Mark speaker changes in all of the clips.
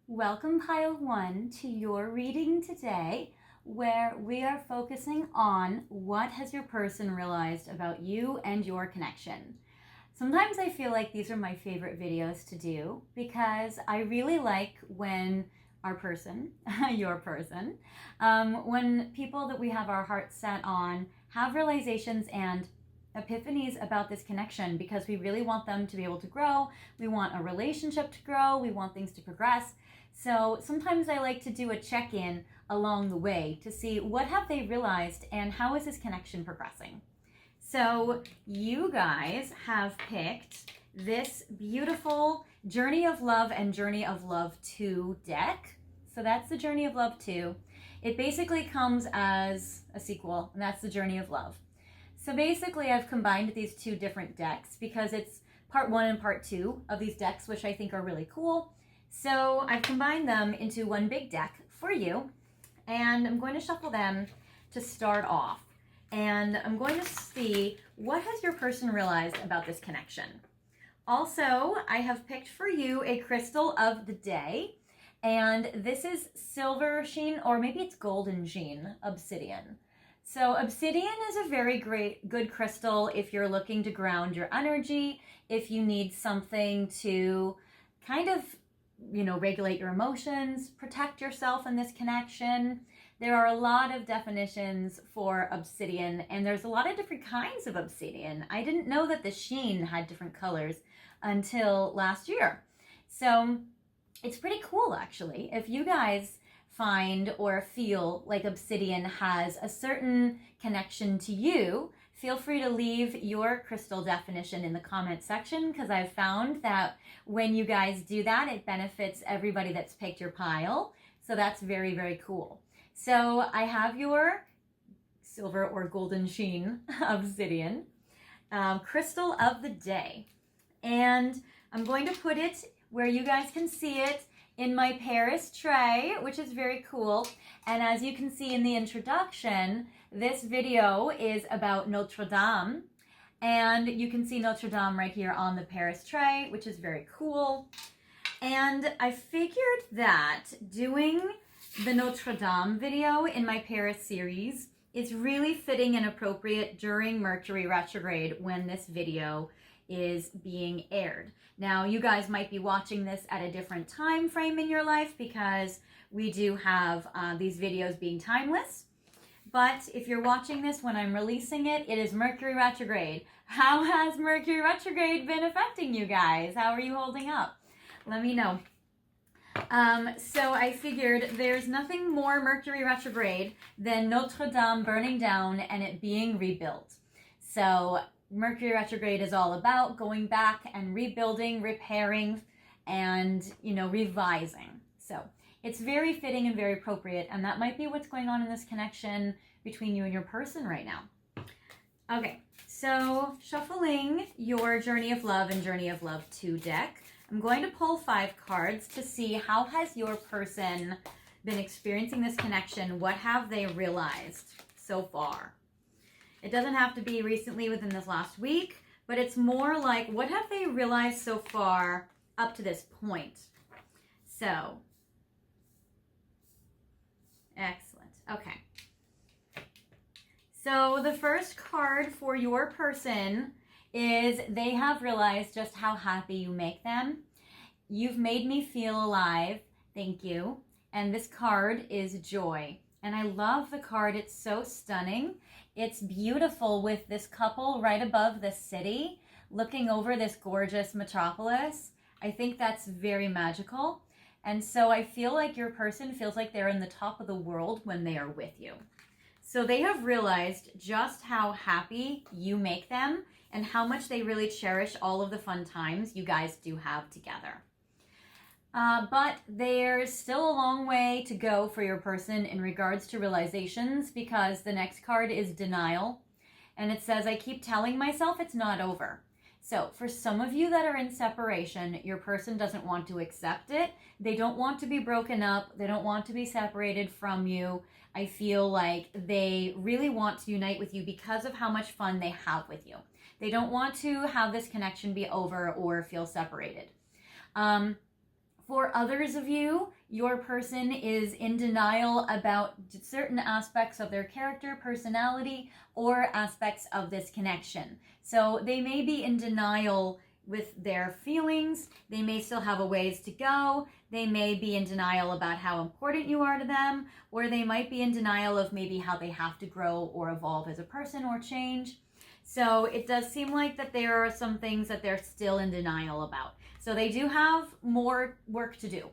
Speaker 1: Welcome, Pile 1, to your reading today, where we are focusing on what has your person realized about you and your connection. Sometimes I feel like these are my favorite videos to do because I really like when our person, your person, when people that we have our hearts set on have realizations and epiphanies about this connection, because we really want them to be able to grow. We want a relationship to grow. We want things to progress. So sometimes I like to do a check-in along the way to see what have they realized and how is this connection progressing. So you guys have picked this beautiful Journey of Love and Journey of Love 2 deck. So that's the Journey of Love 2. It basically comes as a sequel, and that's the Journey of Love. So basically I've combined these two different decks because it's part 1 and part 2 of these decks, which I think are really cool. So I've combined them into one big deck for you, and I'm going to shuffle them to start off. And I'm going to see what has your person realized about this connection. Also, I have picked for you a crystal of the day, and this is silver sheen, or maybe it's golden sheen, obsidian. So obsidian is a very good crystal if you're looking to ground your energy, if you need something to kind of regulate your emotions, protect yourself in this connection. There are a lot of definitions for obsidian, and there's a lot of different kinds of obsidian. I didn't know that the sheen had different colors until last year. So it's pretty cool, actually. If you guys find or feel like obsidian has a certain connection to you, feel free to leave your crystal definition in the comment section, because I've found that when you guys do that, it benefits everybody that's picked your pile. So that's very, very cool. So I have your silver or golden sheen obsidian crystal of the day. And I'm going to put it where you guys can see it in my Paris tray, which is very cool. And as you can see in the introduction, this video is about Notre Dame. And you can see Notre Dame right here on the Paris tray, which is very cool. And I figured that doing the Notre Dame video in my Paris series is really fitting and appropriate during Mercury retrograde when this video is being aired. Now, you guys might be watching this at a different time frame in your life because we do have these videos being timeless. But if you're watching this when I'm releasing it, it is Mercury retrograde. How has Mercury retrograde been affecting you guys? How are you holding up? Let me know. So I figured there's nothing more Mercury retrograde than Notre Dame burning down and it being rebuilt. So Mercury retrograde is all about going back and rebuilding, repairing, and, revising. So it's very fitting and very appropriate, and that might be what's going on in this connection between you and your person right now. Okay, so shuffling your Journey of Love and Journey of Love 2 deck, I'm going to pull 5 cards to see how has your person been experiencing this connection. What have they realized so far? It doesn't have to be recently within this last week, but it's more like what have they realized so far up to this point. So, excellent. Okay. So the first card for your person is they have realized just how happy you make them. You've made me feel alive. Thank you. And this card is joy. And I love the card. It's so stunning. It's beautiful with this couple right above the city looking over this gorgeous metropolis. I think that's very magical. And so I feel like your person feels like they're in the top of the world when they are with you. So they have realized just how happy you make them and how much they really cherish all of the fun times you guys do have together. But there's still a long way to go for your person in regards to realizations, because the next card is denial. And it says, I keep telling myself it's not over. So for some of you that are in separation, your person doesn't want to accept it. They don't want to be broken up. They don't want to be separated from you. I feel like they really want to unite with you because of how much fun they have with you. They don't want to have this connection be over or feel separated. For others of you, your person is in denial about certain aspects of their character, personality, or aspects of this connection. So they may be in denial with their feelings. They may still have a ways to go. They may be in denial about how important you are to them, or they might be in denial of maybe how they have to grow or evolve as a person or change. So it does seem like that there are some things that they're still in denial about. So they do have more work to do.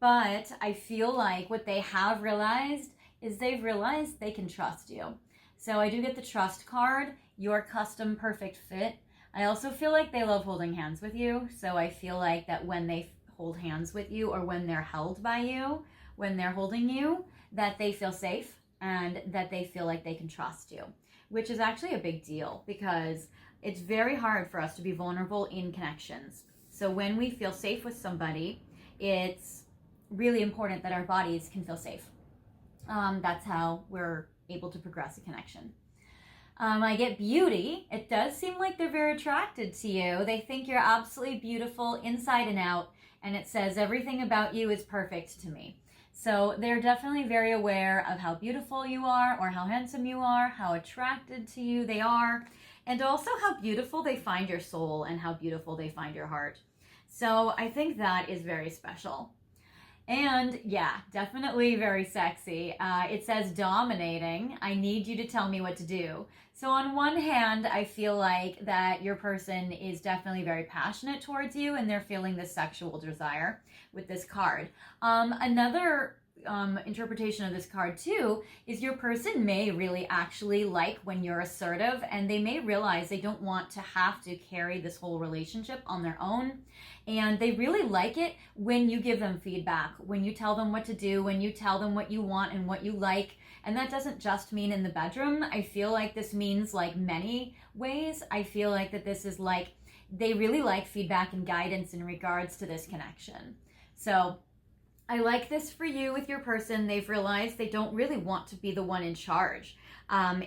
Speaker 1: But I feel like what they have realized is they've realized they can trust you. So I do get the trust card, your custom perfect fit. I also feel like they love holding hands with you. So I feel like that when they hold hands with you, or when they're held by you, when they're holding you, that they feel safe and that they feel like they can trust you, which is actually a big deal because it's very hard for us to be vulnerable in connections. So when we feel safe with somebody, it's really important that our bodies can feel safe. That's how we're able to progress a connection. I get beauty. It does seem like they're very attracted to you. They think you're absolutely beautiful inside and out, and it says everything about you is perfect to me. So they're definitely very aware of how beautiful you are, or how handsome you are, how attracted to you they are, and also how beautiful they find your soul and how beautiful they find your heart. So I think that is very special. And yeah, definitely very sexy. It says dominating. I need you to tell me what to do. So on one hand, I feel like that your person is definitely very passionate towards you and they're feeling this sexual desire with this card. Another interpretation of this card too is your person may really actually like when you're assertive, and they may realize they don't want to have to carry this whole relationship on their own. And they really like it when you give them feedback, when you tell them what to do, when you tell them what you want and what you like. And that doesn't just mean in the bedroom. I feel like this means like many ways. I feel like that this is like, they really like feedback and guidance in regards to this connection. So I like this for you with your person. They've realized they don't really want to be the one in charge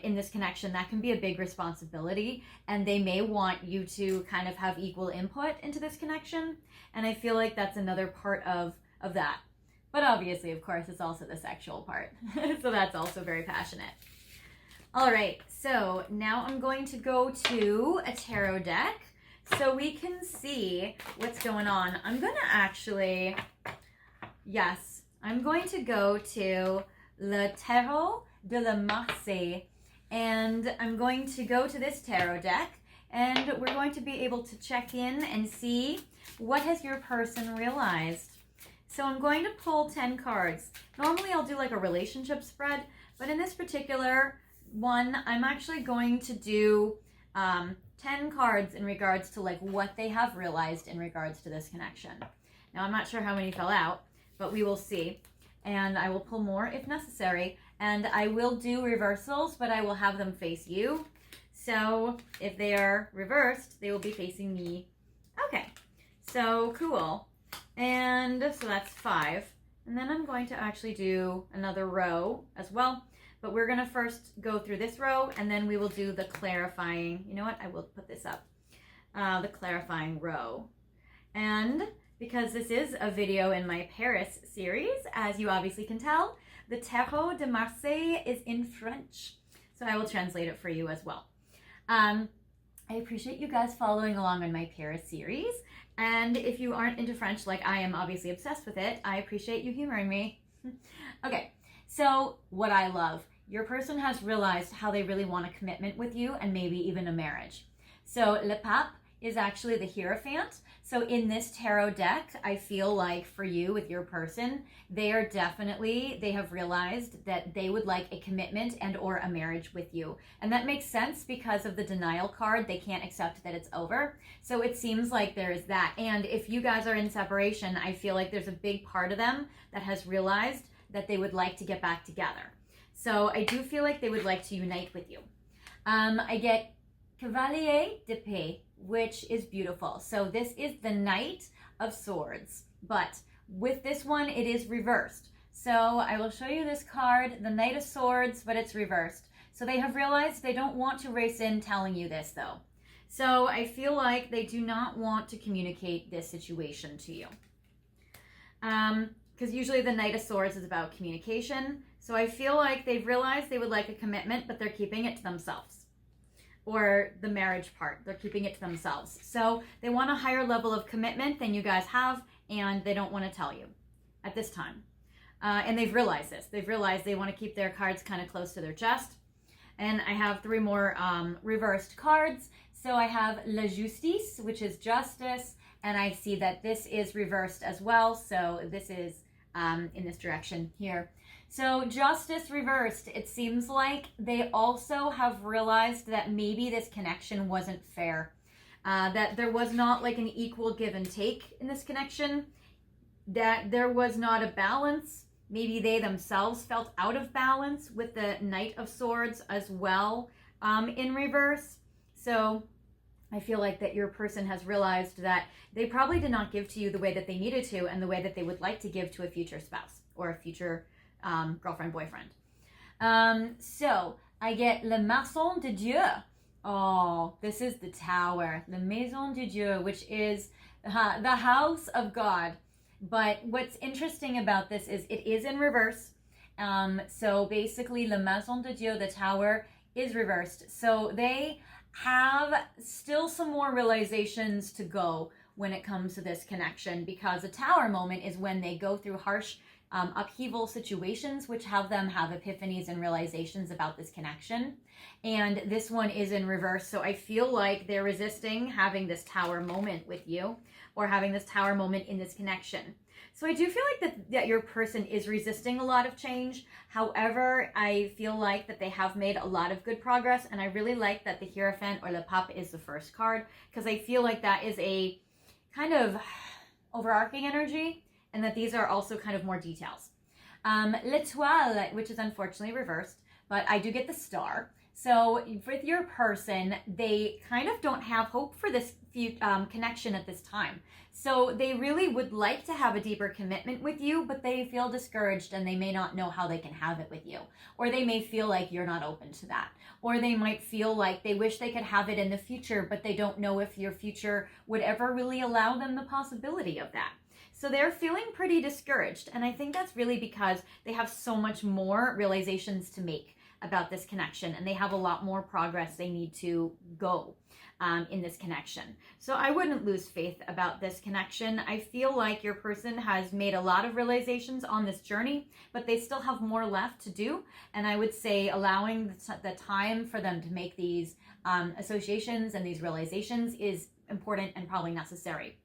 Speaker 1: in this connection. That can be a big responsibility, and they may want you to kind of have equal input into this connection. And I feel like that's another part of that. But obviously, of course, it's also the sexual part. So that's also very passionate. All right, so now I'm going to go to a tarot deck so we can see what's going on. I'm going to actually... Yes, I'm going to go to Le Tarot de la Marseille, and I'm going to go to this tarot deck, and we're going to be able to check in and see what has your person realized. So I'm going to pull 10 cards. Normally I'll do like a relationship spread, but in this particular one, I'm actually going to do 10 cards in regards to like what they have realized in regards to this connection. Now I'm not sure how many fell out, but we will see. And I will pull more if necessary. And I will do reversals, but I will have them face you. So if they are reversed, they will be facing me. Okay, so cool. And so that's 5. And then I'm going to actually do another row as well. But we're gonna first go through this row, and then we will do the clarifying. You know what, I will put this up. The clarifying row. And because this is a video in my Paris series, as you obviously can tell, the Tarot de Marseille is in French. So I will translate it for you as well. I appreciate you guys following along on my Paris series. And if you aren't into French, like I am obviously obsessed with it, I appreciate you humoring me. Okay, so what I love, your person has realized how they really want a commitment with you and maybe even a marriage. So Le Pape is actually the Hierophant. So in this tarot deck, I feel like for you with your person, they have realized that they would like a commitment and or a marriage with you. And that makes sense because of the denial card. They can't accept that it's over. So it seems like there is that. And if you guys are in separation, I feel like there's a big part of them that has realized that they would like to get back together. So I do feel like they would like to unite with you. I get Cavalier d'Épée, which is beautiful. So this is the Knight of Swords, but with this one, it is reversed. So I will show you this card, the Knight of Swords, but it's reversed. So they have realized they don't want to race in telling you this though. So I feel like they do not want to communicate this situation to you. Because usually the Knight of Swords is about communication. So I feel like they've realized they would like a commitment, but they're keeping it to themselves. Or the marriage part, they're keeping it to themselves. So they want a higher level of commitment than you guys have, and they don't want to tell you at this time. And they've realized this. They've realized they want to keep their cards kind of close to their chest. And I have 3 more reversed cards. So I have La Justice, which is justice, and I see that this is reversed as well. So this is in this direction here. So justice reversed, it seems like they also have realized that maybe this connection wasn't fair. That there was not like an equal give and take in this connection. That there was not a balance. Maybe they themselves felt out of balance with the Knight of Swords as well in reverse. So I feel like that your person has realized that they probably did not give to you the way that they needed to and the way that they would like to give to a future spouse or a future girlfriend, boyfriend. So I get Le Maison de Dieu. Oh, this is the Tower. Le Maison de Dieu, which is the house of God. But what's interesting about this is it is in reverse. So basically, Le Maison de Dieu, the Tower, is reversed. So they have still some more realizations to go when it comes to this connection, because the Tower moment is when they go through harsh upheaval situations, which have them have epiphanies and realizations about this connection. And this one is in reverse. So I feel like they're resisting having this Tower moment with you, or having this Tower moment in this connection. So I do feel like that your person is resisting a lot of change. However, I feel like that they have made a lot of good progress. And I really like that the Hierophant or Le Pape is the first card, because I feel like that is a kind of overarching energy, and that these are also kind of more details. L'Étoile, which is unfortunately reversed, but I do get the Star. So with your person, they kind of don't have hope for this connection at this time. So they really would like to have a deeper commitment with you, but they feel discouraged and they may not know how they can have it with you. Or they may feel like you're not open to that. Or they might feel like they wish they could have it in the future, but they don't know if your future would ever really allow them the possibility of that. So they're feeling pretty discouraged. And I think that's really because they have so much more realizations to make about this connection, and they have a lot more progress they need to go in this connection. So I wouldn't lose faith about this connection. I feel like your person has made a lot of realizations on this journey, but they still have more left to do. And I would say allowing the time for them to make these associations and these realizations is important and probably necessary.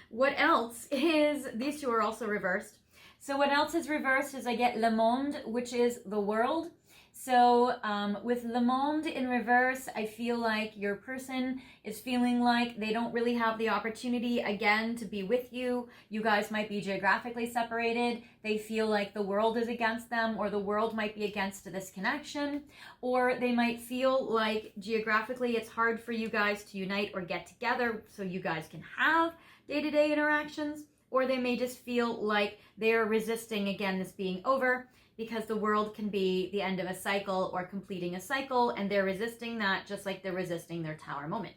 Speaker 1: What else is, these two are also reversed. So what else is reversed is I get Le Monde, which is the world. So with Le Monde in reverse, I feel like your person is feeling like they don't really have the opportunity again to be with you. You guys might be geographically separated. They feel like the world is against them, or the world might be against this connection. Or they might feel like geographically it's hard for you guys to unite or get together so you guys can have day-to-day interactions. Or they may just feel like they're resisting, again, this being over, because the world can be the end of a cycle or completing a cycle, and they're resisting that just like they're resisting their Tower moment.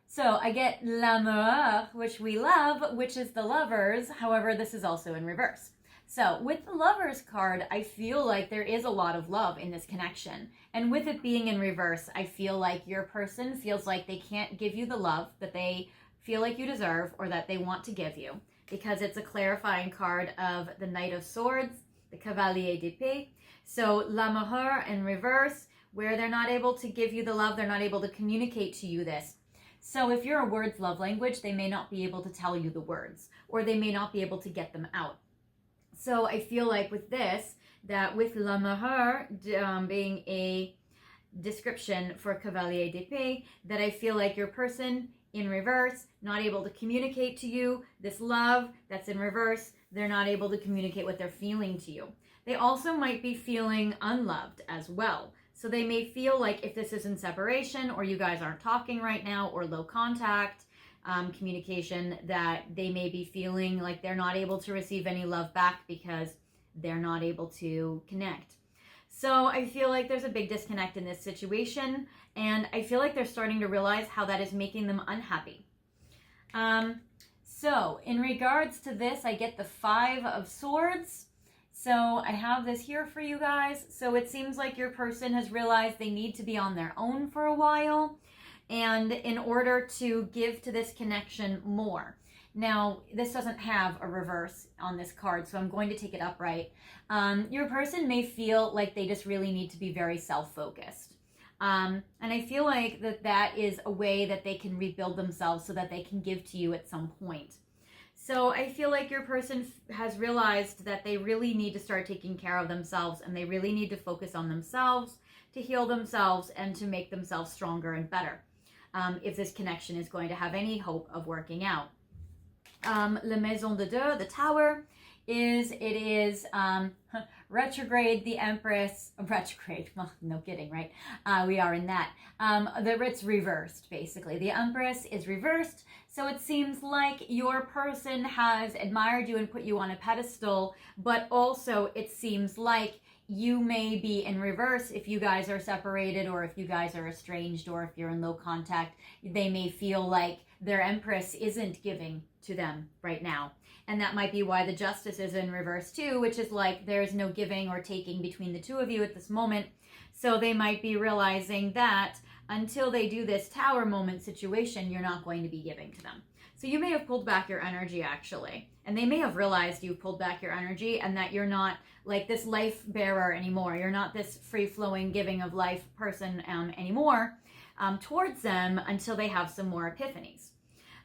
Speaker 1: So I get L'amour, which we love, which is the Lovers. However, this is also in reverse. So with the Lovers card, I feel like there is a lot of love in this connection. And with it being in reverse, I feel like your person feels like they can't give you the love that they feel like you deserve or that they want to give you, because it's a clarifying card of the Knight of Swords, the Cavalier d'Épée. So L'amour in reverse, where they're not able to give you the love, they're not able to communicate to you this. So if you're a words love language, they may not be able to tell you the words, or they may not be able to get them out. So I feel like with this, that with L'amour being a description for Cavalier d'Épée, that I feel like your person in reverse, not able to communicate to you this love that's in reverse, they're not able to communicate what they're feeling to you. They also might be feeling unloved as well. So they may feel like if this is in separation, or you guys aren't talking right now, or low contact communication, that they may be feeling like they're not able to receive any love back because they're not able to connect. So I feel like there's a big disconnect in this situation, and I feel like they're starting to realize how that is making them unhappy. So in regards to this, I get the 5 of Swords. So I have this here for you guys. So it seems like your person has realized they need to be on their own for a while, and in order to give to this connection more. Now, this doesn't have a reverse on this card, so I'm going to take it upright. Your person may feel like they just really need to be very self-focused. And I feel like that is a way that they can rebuild themselves so that they can give to you at some point. So I feel like your person has realized that they really need to start taking care of themselves, and they really need to focus on themselves, to heal themselves, and to make themselves stronger and better, if this connection is going to have any hope of working out. La Maison de Deux, the Tower, is retrograde, the Empress, retrograde, well, no kidding, right? We are in that. It's reversed, basically. The Empress is reversed, so it seems like your person has admired you and put you on a pedestal, but also it seems like you may be in reverse if you guys are separated, or if you guys are estranged, or if you're in low contact. They may feel like their Empress isn't giving to them right now. And that might be why the Justice is in reverse too, which is like there's no giving or taking between the two of you at this moment. So they might be realizing that until they do this Tower moment situation, you're not going to be giving to them. So you may have pulled back your energy, actually. And they may have realized you've pulled back your energy, and that you're not like this life bearer anymore. You're not this free-flowing giving of life person anymore towards them, until they have some more epiphanies.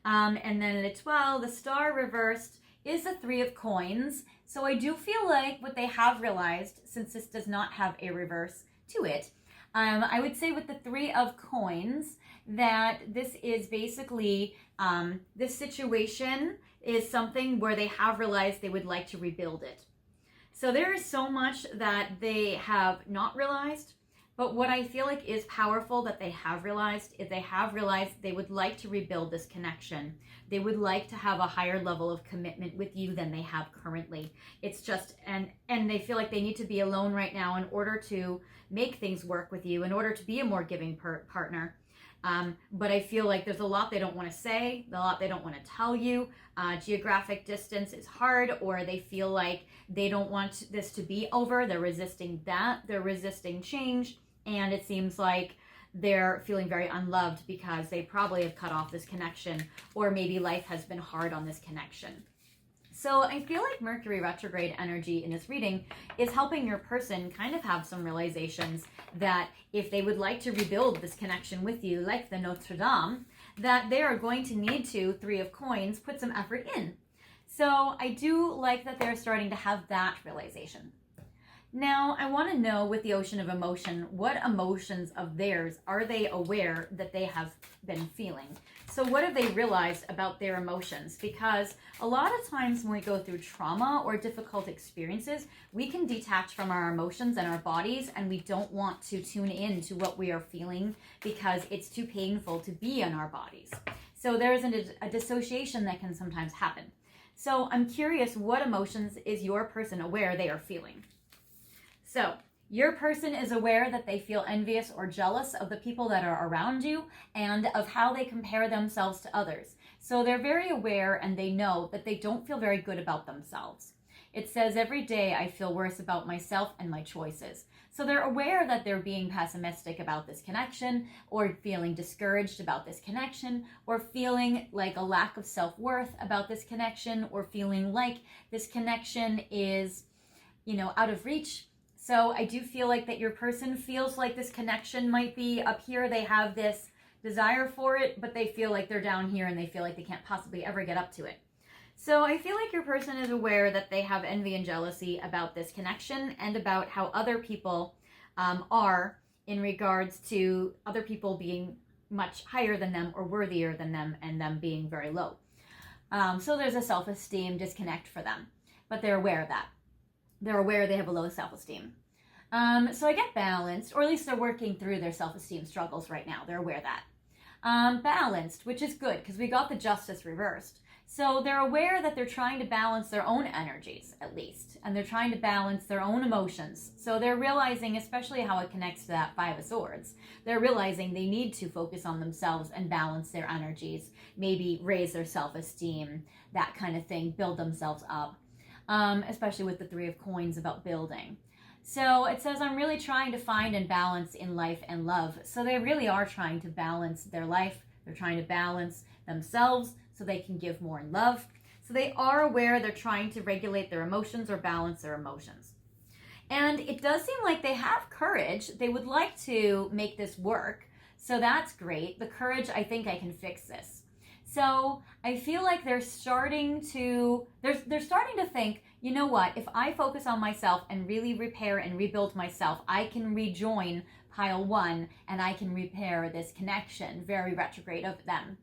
Speaker 1: And then at 12, the Star reversed is the 3 of Coins. So I do feel like what they have realized, since this does not have a reverse to it, I would say with the 3 of Coins that this is basically, this situation is something where they have realized they would like to rebuild it. So there is so much that they have not realized, but what I feel like is powerful that they have realized is they would like to rebuild this connection. They would like to have a higher level of commitment with you than they have currently. It's just, and they feel like they need to be alone right now in order to make things work with you, in order to be a more giving partner. But I feel like there's a lot they don't want to say, a lot they don't want to tell you. Geographic distance is hard, or they feel like they don't want this to be over. They're resisting that. They're resisting change. And it seems like they're feeling very unloved because they probably have cut off this connection, or maybe life has been hard on this connection. So I feel like Mercury retrograde energy in this reading is helping your person kind of have some realizations that if they would like to rebuild this connection with you, like the Notre Dame, that they are going to need to, 3 of Coins, put some effort in. So I do like that they're starting to have that realization. Now, I want to know, with the Ocean of Emotion, what emotions of theirs are they aware that they have been feeling? So what have they realized about their emotions? Because a lot of times when we go through trauma or difficult experiences, we can detach from our emotions and our bodies, and we don't want to tune in to what we are feeling because it's too painful to be in our bodies. So there's a dissociation that can sometimes happen. So I'm curious, what emotions is your person aware they are feeling? So your person is aware that they feel envious or jealous of the people that are around you and of how they compare themselves to others. So they're very aware, and they know that they don't feel very good about themselves. It says, every day I feel worse about myself and my choices. So they're aware that they're being pessimistic about this connection, or feeling discouraged about this connection, or feeling like a lack of self-worth about this connection, or feeling like this connection is, out of reach. So I do feel like that your person feels like this connection might be up here. They have this desire for it, but they feel like they're down here, and they feel like they can't possibly ever get up to it. So I feel like your person is aware that they have envy and jealousy about this connection, and about how other people are in regards to other people being much higher than them or worthier than them, and them being very low. So there's a self-esteem disconnect for them, but they're aware of that. They're aware they have a low self-esteem. So I get balanced, or at least they're working through their self-esteem struggles right now. They're aware of that. Balanced, which is good, because we got the Justice reversed. So they're aware that they're trying to balance their own energies, at least, and they're trying to balance their own emotions. So they're realizing, especially how it connects to that Five of Swords, they're realizing they need to focus on themselves and balance their energies, maybe raise their self-esteem, that kind of thing, build themselves up, especially with the Three of Coins about building. So it says, I'm really trying to find and balance in life and love. So they really are trying to balance their life. They're trying to balance themselves so they can give more in love. So they are aware they're trying to regulate their emotions or balance their emotions. And it does seem like they have courage. They would like to make this work. So that's great. The courage, I think I can fix this. So I feel like they're starting to think, you know what, if I focus on myself and really repair and rebuild myself, I can rejoin pile one and I can repair this connection. Very retrograde of them.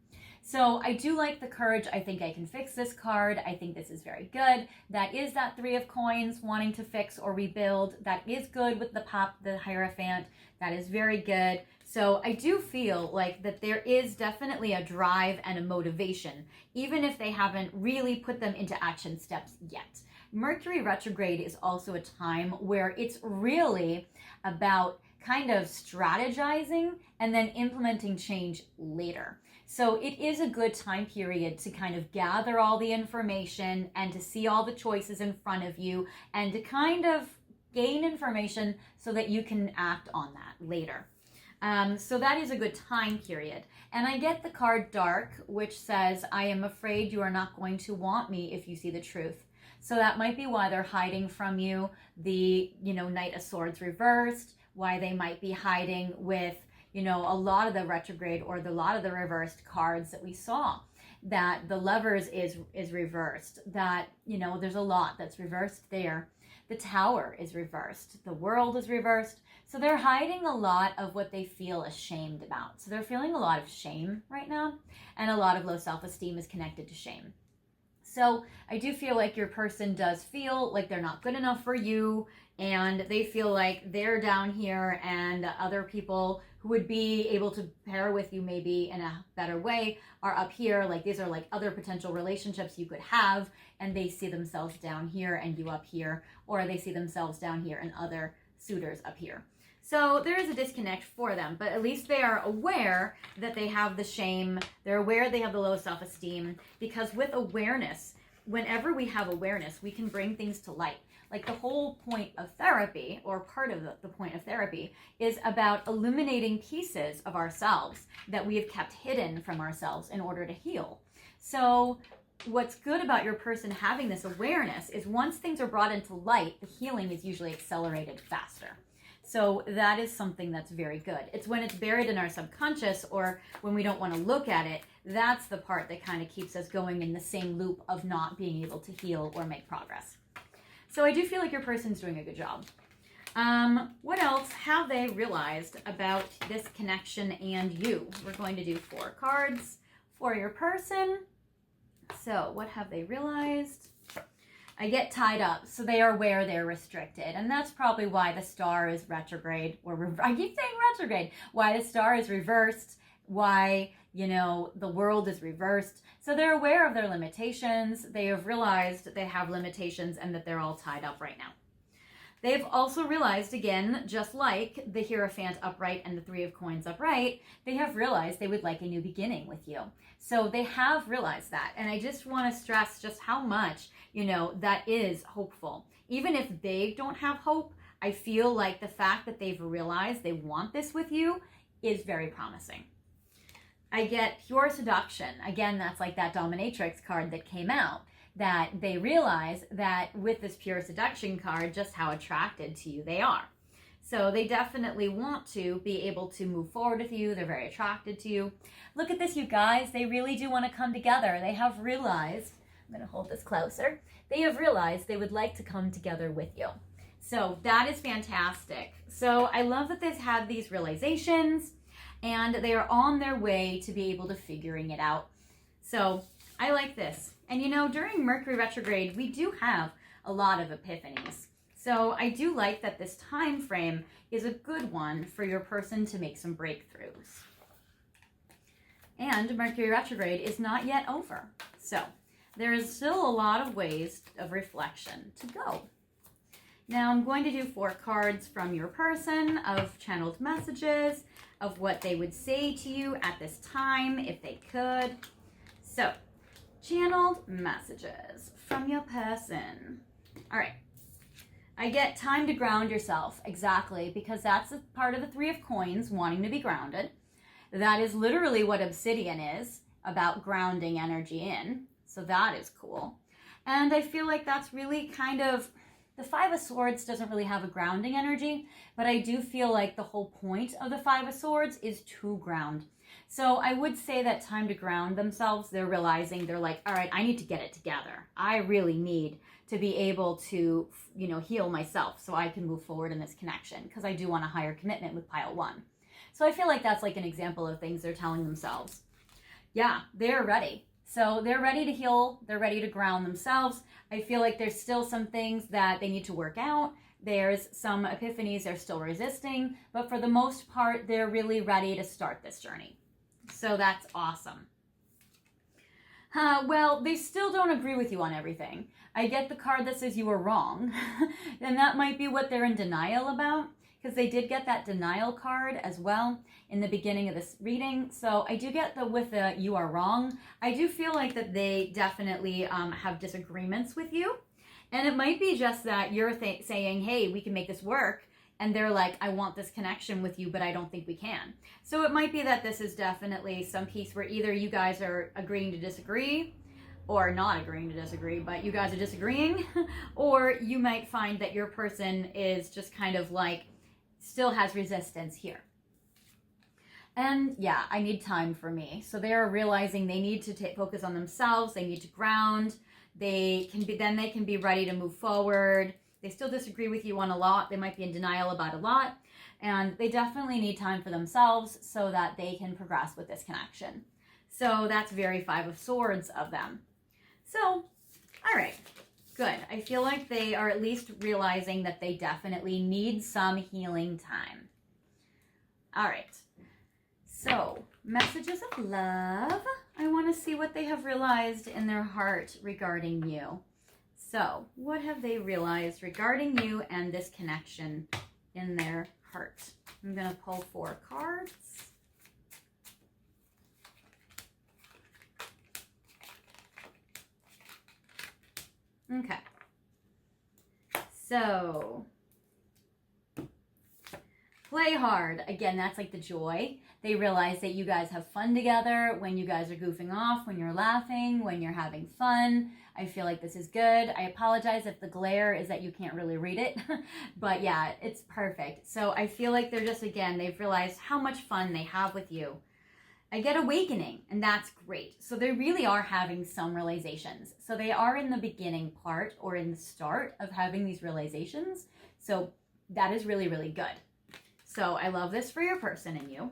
Speaker 1: So I do like the courage. I think I can fix this card. I think this is very good. That is that Three of Coins wanting to fix or rebuild. That is good with the Hierophant. That is very good. So I do feel like that there is definitely a drive and a motivation, even if they haven't really put them into action steps yet. Mercury retrograde is also a time where it's really about kind of strategizing and then implementing change later. So it is a good time period to kind of gather all the information and to see all the choices in front of you and to kind of gain information so that you can act on that later. So that is a good time period. And I get the card Dark, which says, I am afraid you are not going to want me if you see the truth. So that might be why they're hiding from you. The, Knight of Swords reversed, why they might be hiding with, a lot of the retrograde or a lot of the reversed cards that we saw. That the Lovers is reversed, that, there's a lot that's reversed there. The Tower is reversed. The World is reversed. So they're hiding a lot of what they feel ashamed about. So they're feeling a lot of shame right now, and a lot of low self-esteem is connected to shame. So I do feel like your person does feel like they're not good enough for you, and they feel like they're down here and other people who would be able to pair with you maybe in a better way are up here. Like these are like other potential relationships you could have, and they see themselves down here and you up here, or they see themselves down here and other suitors up here. So there is a disconnect for them, but at least they are aware that they have the shame. They're aware they have the low self-esteem, because with awareness, whenever we have awareness, we can bring things to light. Like the whole point of therapy, or part of the point of therapy, is about illuminating pieces of ourselves that we have kept hidden from ourselves in order to heal. So what's good about your person having this awareness is once things are brought into light, the healing is usually accelerated faster. So that is something that's very good. It's when it's buried in our subconscious or when we don't want to look at it, that's the part that kind of keeps us going in the same loop of not being able to heal or make progress. So I do feel like your person's doing a good job. What else have they realized about this connection and you? We're going to do 4 cards for your person. So what have they realized? I get tied up, so they are aware they're restricted. And that's probably why the Star is retrograde, or I keep saying retrograde, why the Star is reversed, why, the World is reversed. So they're aware of their limitations. They have realized they have limitations and that they're all tied up right now. They've also realized, again, just like the Hierophant upright and the Three of Coins upright, they have realized they would like a new beginning with you. So they have realized that. And I just want to stress just how much, that is hopeful. Even if they don't have hope, I feel like the fact that they've realized they want this with you is very promising. I get Pure Seduction. Again, that's like that Dominatrix card that came out. That they realize that with this Pure Seduction card, just how attracted to you they are. So they definitely want to be able to move forward with you. They're very attracted to you. Look at this, you guys. They really do want to come together. They have realized, I'm going to hold this closer. They have realized they would like to come together with you. So that is fantastic. So I love that they've had these realizations and they are on their way to be able to figuring it out. So I like this. And during Mercury retrograde, we do have a lot of epiphanies. So I do like that this time frame is a good one for your person to make some breakthroughs. And Mercury retrograde is not yet over. So there is still a lot of ways of reflection to go. Now I'm going to do 4 cards from your person of channeled messages, of what they would say to you at this time, if they could. So, channeled messages from your person. All right. I get time to ground yourself. Exactly, because that's a part of the 3 of coins, wanting to be grounded. That is literally what obsidian is, about grounding energy in. So that is cool. And I feel like that's really kind of, the 5 of Swords doesn't really have a grounding energy, but I do feel like the whole point of the 5 of Swords is to ground. So I would say that time to ground themselves, they're realizing, they're like, all right, I need to get it together. I really need to be able to, you know, heal myself so I can move forward in this connection, because I do want a higher commitment with pile 1. So I feel like that's like an example of things they're telling themselves. Yeah, they're ready. So they're ready to heal. They're ready to ground themselves. I feel like there's still some things that they need to work out. There's some epiphanies they're still resisting, but for the most part, they're really ready to start this journey. So that's awesome. Well, they still don't agree with you on everything. I get the card that says you were wrong, and that might be what they're in denial about, because they did get that denial card as well in the beginning of this reading. So I do get with the you are wrong. I do feel like that they definitely have disagreements with you. And it might be just that you're saying, hey, we can make this work. And they're like, I want this connection with you, but I don't think we can. So it might be that this is definitely some piece where either you guys are agreeing to disagree, or not agreeing to disagree, but you guys are disagreeing, or you might find that your person is just kind of like, still has resistance here. And yeah, I need time for me. So they're realizing they need to focus on themselves. They need to ground. They can be ready to move forward. They still disagree with you on a lot. They might be in denial about a lot. And they definitely need time for themselves so that they can progress with this connection. So that's very 5 of Swords of them. So, all right, good. I feel like they are at least realizing that they definitely need some healing time. All right. So, messages of love. I want to see what they have realized in their heart regarding you. So, what have they realized regarding you and this connection in their heart? I'm going to pull 4 cards. Okay. So, play hard. Again, that's like the joy. They realize that you guys have fun together when you guys are goofing off, when you're laughing, when you're having fun. I feel like this is good. I apologize if the glare is that you can't really read it. But yeah, it's perfect. So I feel like they're just, again, they've realized how much fun they have with you. I get awakening, and that's great. So they really are having some realizations. So they are in the beginning part or in the start of having these realizations. So that is really, really good. So I love this for your person and you.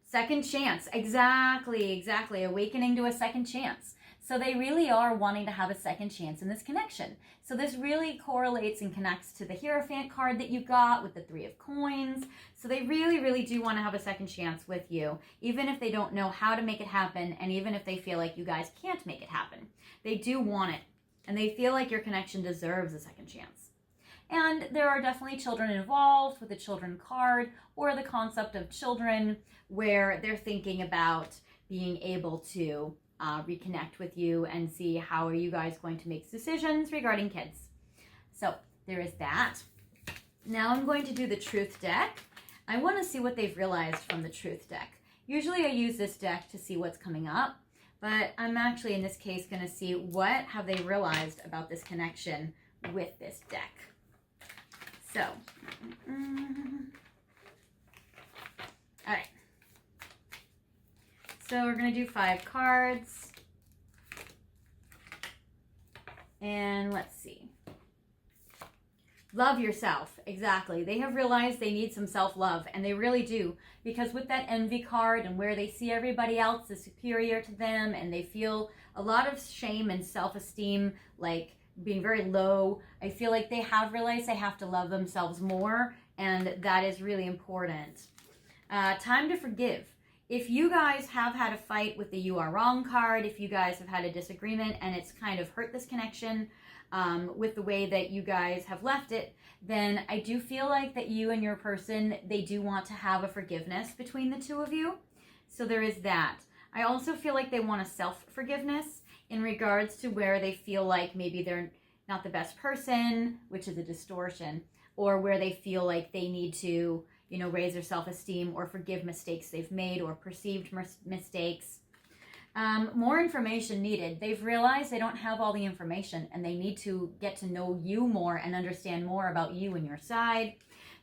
Speaker 1: Second chance. Exactly. Awakening to a second chance. So they really are wanting to have a second chance in this connection. So this really correlates and connects to the Hierophant card that you got with the 3 of coins. So they really, really do want to have a second chance with you, even if they don't know how to make it happen, and even if they feel like you guys can't make it happen. They do want it, and they feel like your connection deserves a second chance. And there are definitely children involved with the children card, or the concept of children where they're thinking about being able to reconnect with you and see how are you guys going to make decisions regarding kids. So there is that. Now I'm going to do the Truth deck. I want to see what they've realized from the Truth deck. Usually I use this deck to see what's coming up, but I'm actually in this case going to see what have they realized about this connection with this deck. So, all right. So we're going to do 5 cards. And let's see. Love yourself. Exactly. They have realized they need some self-love, and they really do. Because with that envy card and where they see everybody else as superior to them, and they feel a lot of shame and self-esteem, like being very low, I feel like they have realized they have to love themselves more, and that is really important. Time to forgive. if you guys have had a fight with the "you are wrong" card, if you guys have had a disagreement and it's kind of hurt this connection with the way that you guys have left it, then I do feel like that you and your person, they do want to have a forgiveness between the two of you. So there is that. I also feel like they want a self-forgiveness in regards to where they feel like maybe they're not the best person, which is a distortion, or where they feel like they need to, you know, raise their self-esteem or forgive mistakes they've made or perceived mistakes. More information needed. They've realized they don't have all the information and they need to get to know you more and understand more about you and your side.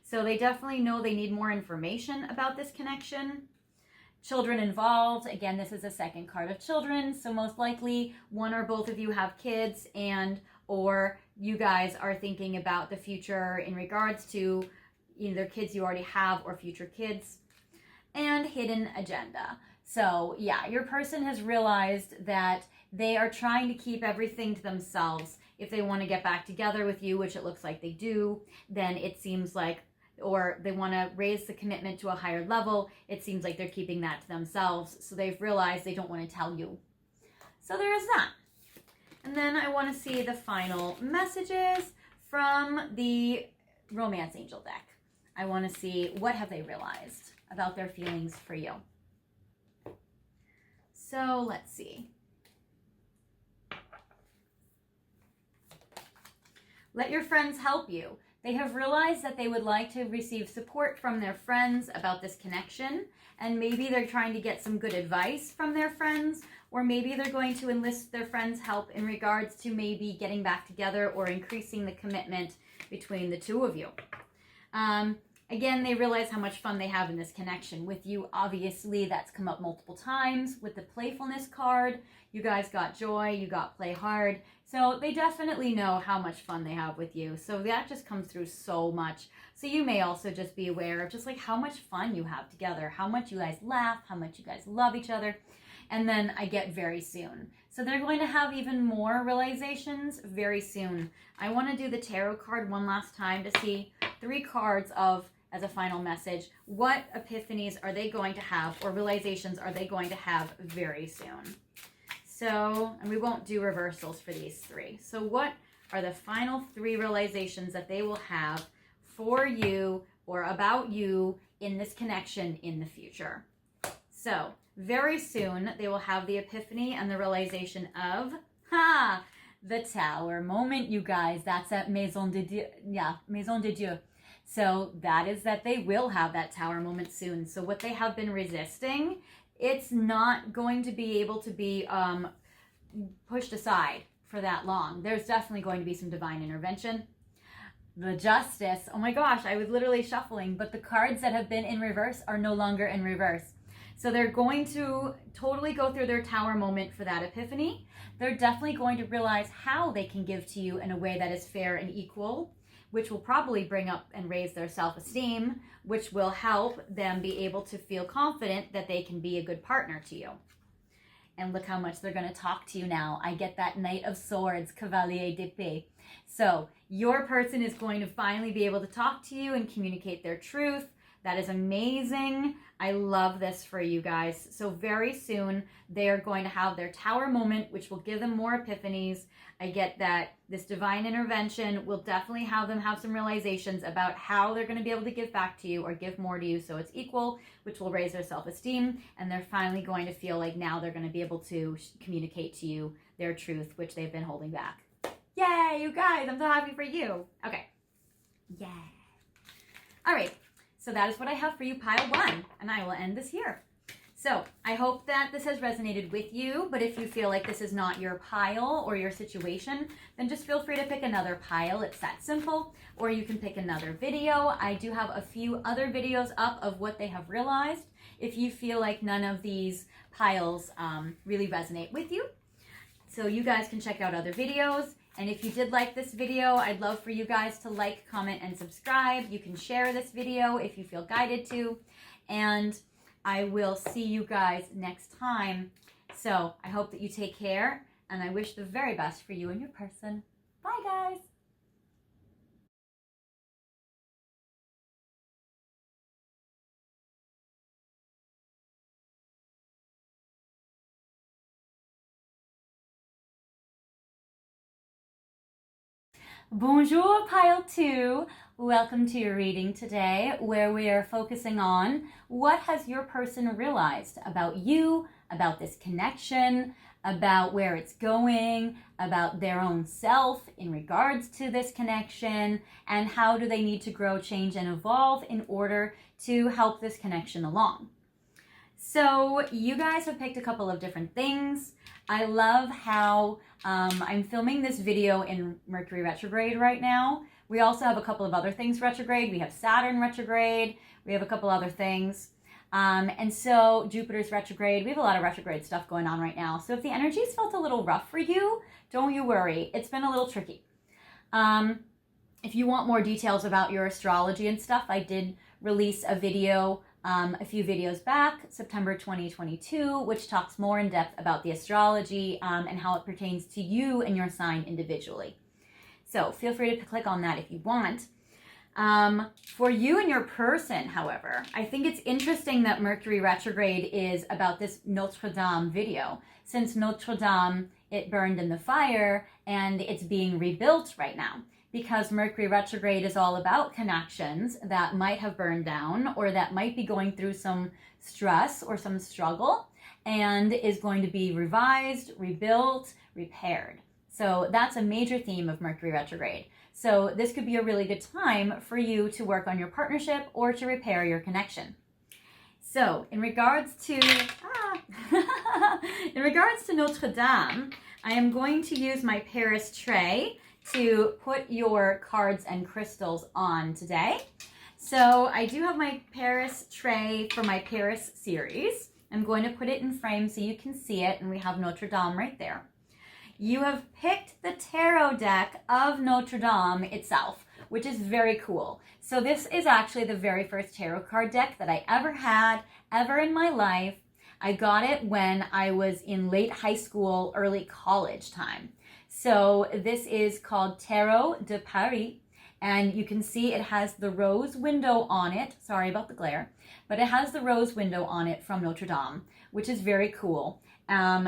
Speaker 1: So they definitely know they need more information about this connection. Children involved. Again, this is a second card of children. So most likely one or both of you have kids, and or you guys are thinking about the future in regards to either kids you already have or future kids. And hidden agenda. So yeah, your person has realized that they are trying to keep everything to themselves. If they want to get back together with you, which it looks like they do, then it seems like, or they want to raise the commitment to a higher level, it seems like they're keeping that to themselves. So they've realized they don't want to tell you. So there is that. And then I want to see the final messages from the Romance Angel deck. I want to see what have they realized about their feelings for you. So let's see. Let your friends help you. They have realized that they would like to receive support from their friends about this connection, and maybe they're trying to get some good advice from their friends, or maybe they're going to enlist their friends' help in regards to maybe getting back together or increasing the commitment between the two of you. Again, they realize how much fun they have in this connection with you. Obviously, that's come up multiple times with the playfulness card. You guys got joy, you got play hard. So they definitely know how much fun they have with you. So that just comes through so much. So you may also just be aware of just like how much fun you have together, how much you guys laugh, how much you guys love each other. And then I get very soon. So they're going to have even more realizations very soon. I want to do the tarot card one last time to see 3 cards of, as a final message, what epiphanies are they going to have or realizations are they going to have very soon. So, and we won't do reversals for these 3. So what are the final 3 realizations that they will have for you or about you in this connection in the future? So, very soon they will have the epiphany and the realization of, the Tower moment, you guys. That's at Maison de Dieu. Yeah, Maison de Dieu. So that is that they will have that Tower moment soon. So what they have been resisting, it's not going to be able to be pushed aside for that long. There's definitely going to be some divine intervention. The Justice. Oh my gosh, I was literally shuffling, but the cards that have been in reverse are no longer in reverse. So they're going to totally go through their Tower moment for that epiphany. They're definitely going to realize how they can give to you in a way that is fair and equal, which will probably bring up and raise their self-esteem, which will help them be able to feel confident that they can be a good partner to you. And look how much they're going to talk to you now. I get that Knight of Swords, Cavalier d'Épée. So your person is going to finally be able to talk to you and communicate their truth. That is amazing. I love this for you guys. So very soon they are going to have their Tower moment, which will give them more epiphanies. I get that this divine intervention will definitely have them have some realizations about how they're going to be able to give back to you or give more to you so it's equal, which will raise their self-esteem. And they're finally going to feel like now they're going to be able to communicate to you their truth, which they've been holding back. Yay, you guys. I'm so happy for you. Okay. Yay. All right. So that is what I have for you, pile 1, and I will end this here. So I hope that this has resonated with you, but if you feel like this is not your pile or your situation, then just feel free to pick another pile. It's that simple, or you can pick another video. I do have a few other videos up of what they have realized if you feel like none of these piles really resonate with you. So you guys can check out other videos. And if you did like this video, I'd love for you guys to like, comment, and subscribe. You can share this video if you feel guided to. And I will see you guys next time. So I hope that you take care, and I wish the very best for you and your person. Bye, guys. Bonjour, pile 2. Welcome to your reading today, where we are focusing on what has your person realized about you, about this connection, about where it's going, about their own self in regards to this connection, and how do they need to grow, change, and evolve in order to help this connection along. So you guys have picked a couple of different things. I love how I'm filming this video in Mercury retrograde right now. We also have a couple of other things retrograde. We have Saturn retrograde. We have a couple other things. And so Jupiter's retrograde. We have a lot of retrograde stuff going on right now. So if the energies felt a little rough for you, don't you worry. It's been a little tricky. If you want more details about your astrology and stuff, I did release a video a few videos back, September 2022, which talks more in depth about the astrology and how it pertains to you and your sign individually. So feel free to click on that if you want. For you and your person, however, I think it's interesting that Mercury retrograde is about this Notre Dame video. Since Notre Dame, it burned in the fire and it's being rebuilt right now. Because Mercury retrograde is all about connections that might have burned down or that might be going through some stress or some struggle and is going to be revised, rebuilt, repaired. So that's a major theme of Mercury retrograde. So this could be a really good time for you to work on your partnership or to repair your connection. So in regards to Notre Dame, I am going to use my Paris tray to put your cards and crystals on today. So I do have my Paris tray for my Paris series. I'm going to put it in frame so you can see it, and we have Notre Dame right there. You have picked the tarot deck of Notre Dame itself, which is very cool. So this is actually the very first tarot card deck that I ever had, ever in my life. I got it when I was in late high school, early college time. So this is called Tarot de Paris, and you can see it has the rose window on it. Sorry about the glare, but it has the rose window on it from Notre Dame, which is very cool.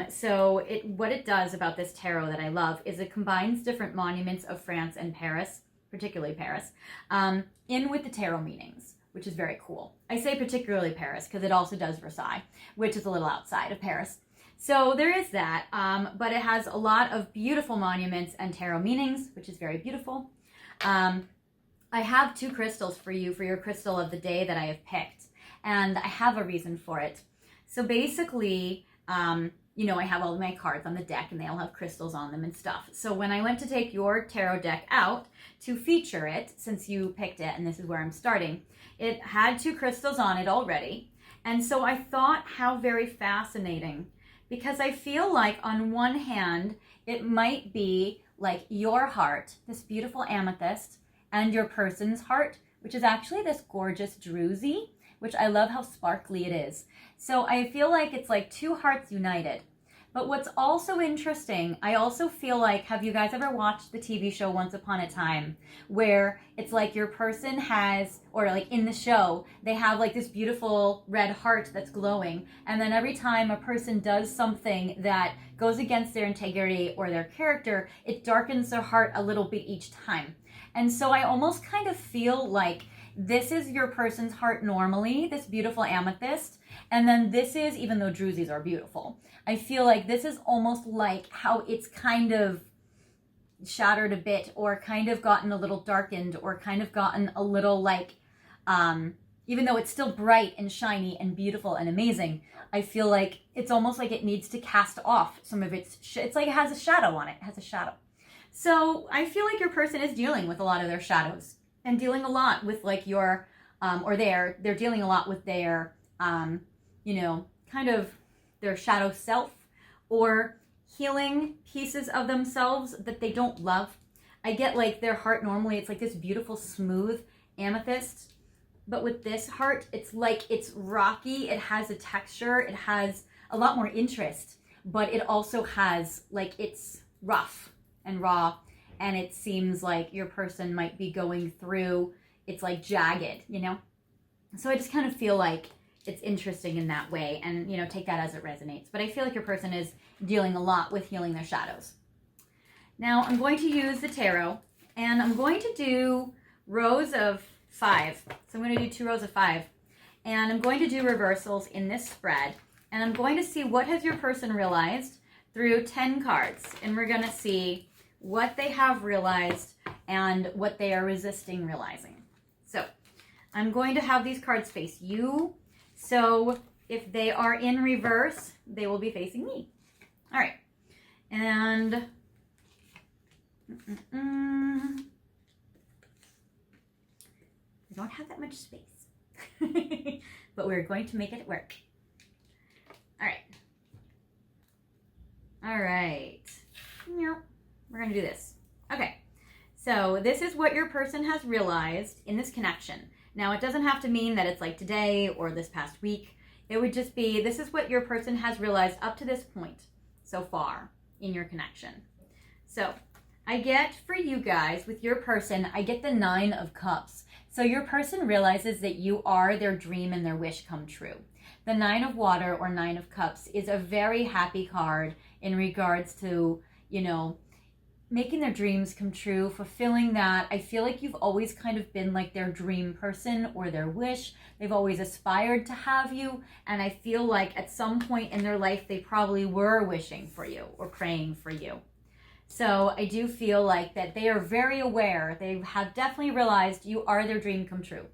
Speaker 1: So what it does about this tarot that I love is it combines different monuments of France and Paris, particularly Paris, in with the tarot meanings, which is very cool. I say particularly Paris because it also does Versailles, which is a little outside of Paris. So there is that, but it has a lot of beautiful monuments and tarot meanings, which is very beautiful. I have 2 crystals for you for your crystal of the day that I have picked, and I have a reason for it. So basically, you know, I have all of my cards on the deck and they all have crystals on them and stuff. So when I went to take your tarot deck out to feature it, since you picked it and this is where I'm starting, it had 2 crystals on it already. And so I thought how very fascinating, because I feel like on one hand, it might be like your heart, this beautiful amethyst, and your person's heart, which is actually this gorgeous druzy, which I love how sparkly it is. So I feel like it's like 2 hearts united. But what's also interesting, I also feel like, have you guys ever watched the TV show Once Upon a Time, where it's like your person has, or like in the show, they have like this beautiful red heart that's glowing, and then every time a person does something that goes against their integrity or their character, it darkens their heart a little bit each time. And so I almost kind of feel like this is your person's heart normally, this beautiful amethyst, and then this is, even though drusies are beautiful, I feel like this is almost like how it's kind of shattered a bit, or kind of gotten a little darkened, or kind of gotten a little like, even though it's still bright and shiny and beautiful and amazing, I feel like it's almost like it needs to cast off some of its, it's like it has a shadow on it, it has a shadow. So I feel like your person is dealing with a lot of their shadows, and dealing a lot with like your, or they're dealing a lot with their, you know, kind of their shadow self, or healing pieces of themselves that they don't love. I get like their heart normally, it's like this beautiful smooth amethyst, but with this heart, it's like it's rocky, it has a texture, it has a lot more interest, but it also has like it's rough and raw, and it seems like your person might be going through, it's like jagged, you know? So I just kind of feel like it's interesting in that way, and, you know, take that as it resonates. But I feel like your person is dealing a lot with healing their shadows. Now, I'm going to use the tarot And I'm going to do rows of 5. So I'm going to do 2 rows of 5. And I'm going to do reversals in this spread. And I'm going to see what has your person realized through 10 cards. And we're going to see what they have realized and what they are resisting realizing. So I'm going to have these cards face you. So if they are in reverse, they will be facing me. All right. And I don't have that much space, but we're going to make it work. All right. All right. Yep. We're going to do this. Okay. So this is what your person has realized in this connection. Now, it doesn't have to mean that it's like today or this past week. It would just be, this is what your person has realized up to this point so far in your connection. So I get for you guys, with your person, I get the 9 of Cups. So your person realizes that you are their dream and their wish come true. The 9 of Water or 9 of Cups is a very happy card in regards to, you know, making their dreams come true, fulfilling that. I feel like you've always kind of been like their dream person or their wish. They've always aspired to have you. And I feel like at some point in their life, they probably were wishing for you or praying for you. So I do feel like that they are very aware. They have definitely realized you are their dream come true.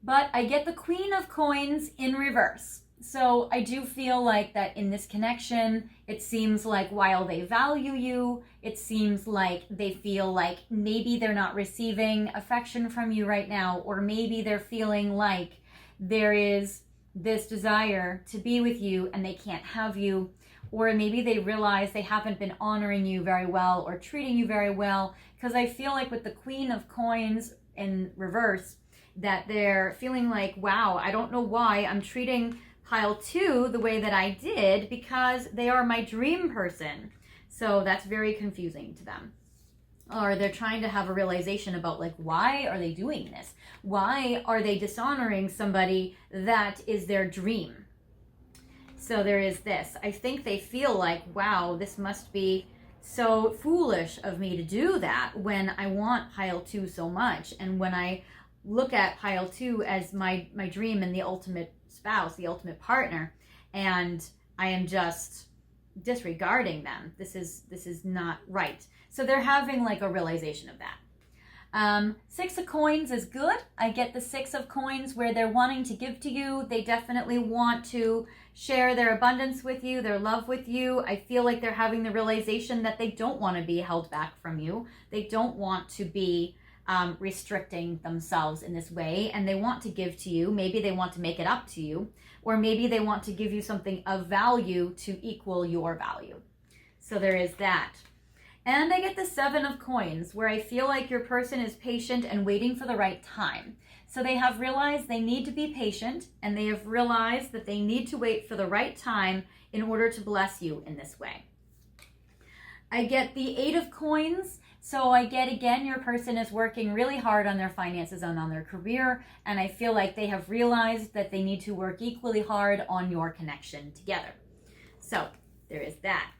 Speaker 1: But I get the Queen of Coins in reverse. So I do feel like that in this connection, it seems like while they value you, it seems like they feel like maybe they're not receiving affection from you right now, or maybe they're feeling like there is this desire to be with you and they can't have you, or maybe they realize they haven't been honoring you very well or treating you very well, because I feel like with the Queen of Coins in reverse, that they're feeling like, wow, I don't know why I'm treating pile 2 the way that I did, because they are my dream person. So that's very confusing to them. Or they're trying to have a realization about like, why are they doing this? Why are they dishonoring somebody that is their dream? So there is this. I think they feel like, wow, this must be so foolish of me to do that when I want pile 2 so much. And when I look at pile 2 as my dream and the ultimate spouse, the ultimate partner, and I am just disregarding them. This is not right. So they're having like a realization of that. 6 of Coins is good. I get the 6 of Coins where they're wanting to give to you. They definitely want to share their abundance with you, their love with you. I feel like they're having the realization that they don't want to be held back from you. They don't want to be restricting themselves in this way, and they want to give to you. Maybe they want to make it up to you, or maybe they want to give you something of value to equal your value. So there is that. And I get the 7 of Coins, where I feel like your person is patient and waiting for the right time. So they have realized they need to be patient, and they have realized that they need to wait for the right time in order to bless you in this way. I get the 8 of Coins. So I get, again, your person is working really hard on their finances and on their career, and I feel like they have realized that they need to work equally hard on your connection together. So there is that.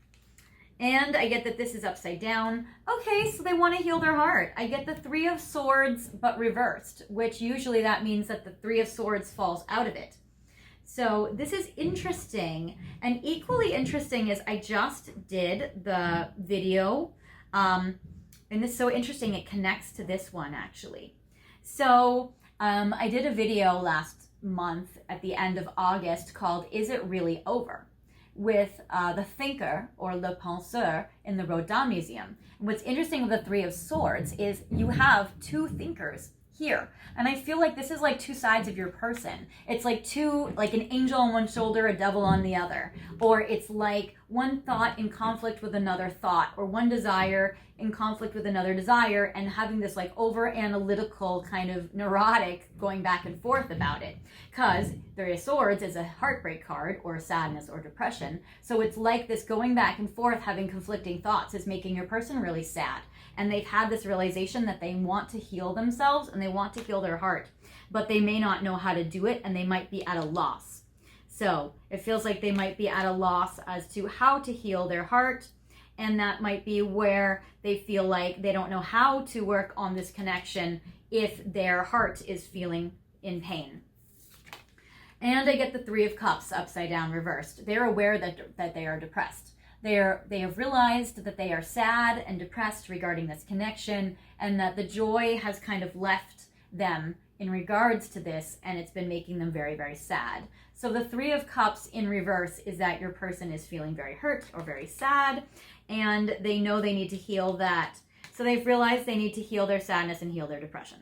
Speaker 1: And I get that this is upside down. Okay, so they want to heal their heart. I get the 3 of Swords, but reversed, which usually that means that the 3 of Swords falls out of it. So this is interesting, and equally interesting is I just did the video, and this is so interesting, it connects to this one actually. So I did a video last month at the end of August called Is It Really Over? With the thinker or le penseur in the Rodin Museum. And what's interesting with the 3 of Swords is you have 2 thinkers here. And I feel like this is like 2 sides of your person. It's like an angel on one shoulder, a devil on the other. Or it's like one thought in conflict with another thought, or one desire in conflict with another desire, and having this like over analytical kind of neurotic going back and forth about it. Because 3 of Swords is a heartbreak card, or sadness or depression. So it's like this going back and forth, having conflicting thoughts is making your person really sad. And they've had this realization that they want to heal themselves and they want to heal their heart, but they may not know how to do it, and they might be at a loss. So it feels like they might be at a loss as to how to heal their heart. And that might be where they feel like they don't know how to work on this connection if their heart is feeling in pain. And I get the Three of Cups upside down reversed. They're aware that they are depressed. They have realized that they are sad and depressed regarding this connection, and that the joy has kind of left them in regards to this, and it's been making them very, very sad. So the Three of Cups in reverse is that your person is feeling very hurt or very sad, and they know they need to heal that. So they've realized they need to heal their sadness and heal their depression.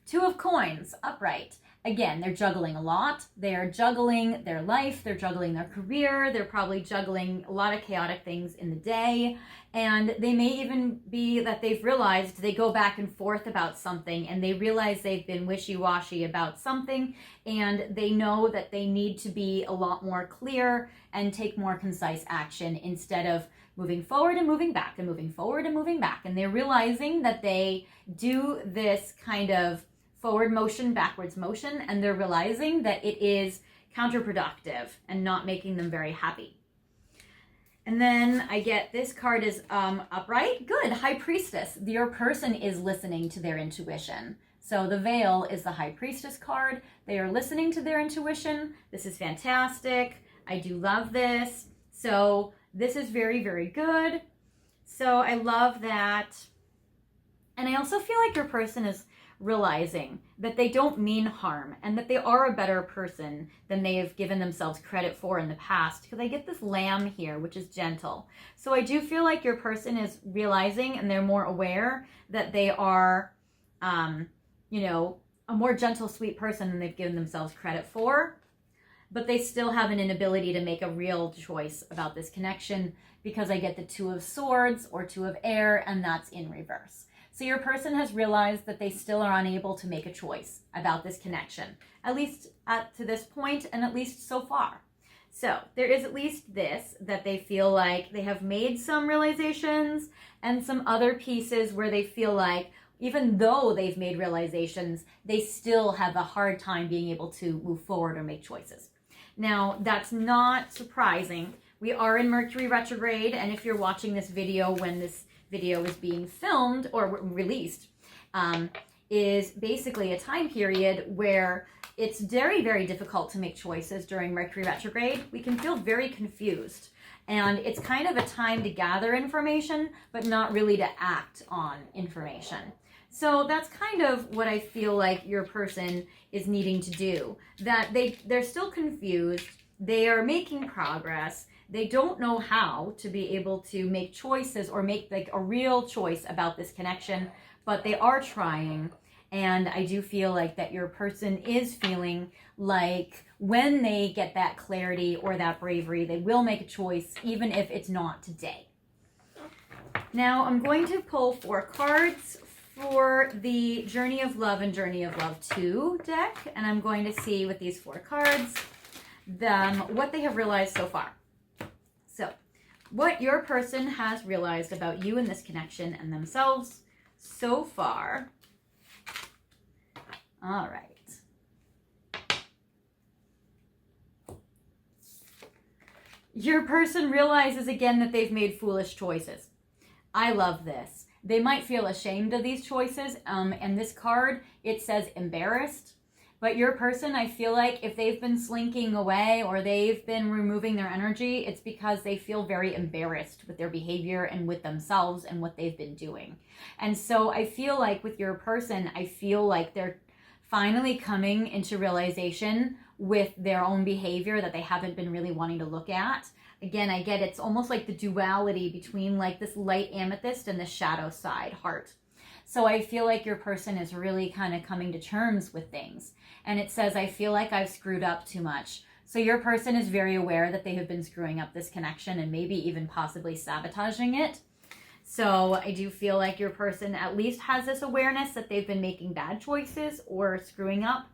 Speaker 1: Two of Coins, upright. Again, they're juggling a lot. They are juggling their life. They're juggling their career. They're probably juggling a lot of chaotic things in the day. And they may even be that they've realized they go back and forth about something, and they realize they've been wishy-washy about something, and they know that they need to be a lot more clear and take more concise action instead of moving forward and moving back and moving forward and moving back. And they're realizing that they do this kind of forward motion, backwards motion, and they're realizing that it is counterproductive and not making them very happy. And then I get this card is upright. Good. High Priestess. Your person is listening to their intuition. So the Veil is the High Priestess card. They are listening to their intuition. This is fantastic. I do love this. So this is very, very good. So I love that. And I also feel like your person is realizing that they don't mean harm and that they are a better person than they have given themselves credit for in the past, because I get this Lamb here, which is gentle. So I do feel like your person is realizing, and they're more aware that they are, a more gentle, sweet person than they've given themselves credit for, but they still have an inability to make a real choice about this connection, because I get the Two of Swords or Two of Air, and that's in reverse. So your person has realized that they still are unable to make a choice about this connection, at least to this point, and at least so far. So there is at least this, that they feel like they have made some realizations, and some other pieces where they feel like even though they've made realizations, they still have a hard time being able to move forward or make choices. Now, that's not surprising. We are in Mercury retrograde, and if you're watching this video when this video is being filmed or released, is basically a time period where it's very, very difficult to make choices during Mercury retrograde. We can feel very confused, and it's kind of a time to gather information, but not really to act on information. So that's kind of what I feel like your person is needing to do, that they're still confused, they are making progress, they don't know how to be able to make choices or make like a real choice about this connection, but they are trying. And I do feel like that your person is feeling like when they get that clarity or that bravery, they will make a choice, even if it's not today. Now I'm going to pull 4 cards for the Journey of Love and Journey of Love 2 deck. And I'm going to see with these 4 cards, what they have realized so far. So, what your person has realized about you and this connection and themselves so far. All right. Your person realizes again that they've made foolish choices. I love this. They might feel ashamed of these choices. And this card, it says embarrassed. But your person, I feel like if they've been slinking away or they've been removing their energy, it's because they feel very embarrassed with their behavior and with themselves and what they've been doing. And so I feel like with your person, I feel like they're finally coming into realization with their own behavior that they haven't been really wanting to look at. Again, I get it's almost like the duality between like this light amethyst and the shadow side heart. So I feel like your person is really kind of coming to terms with things. And it says, I feel like I've screwed up too much. So your person is very aware that they have been screwing up this connection and maybe even possibly sabotaging it. So I do feel like your person at least has this awareness that they've been making bad choices or screwing up.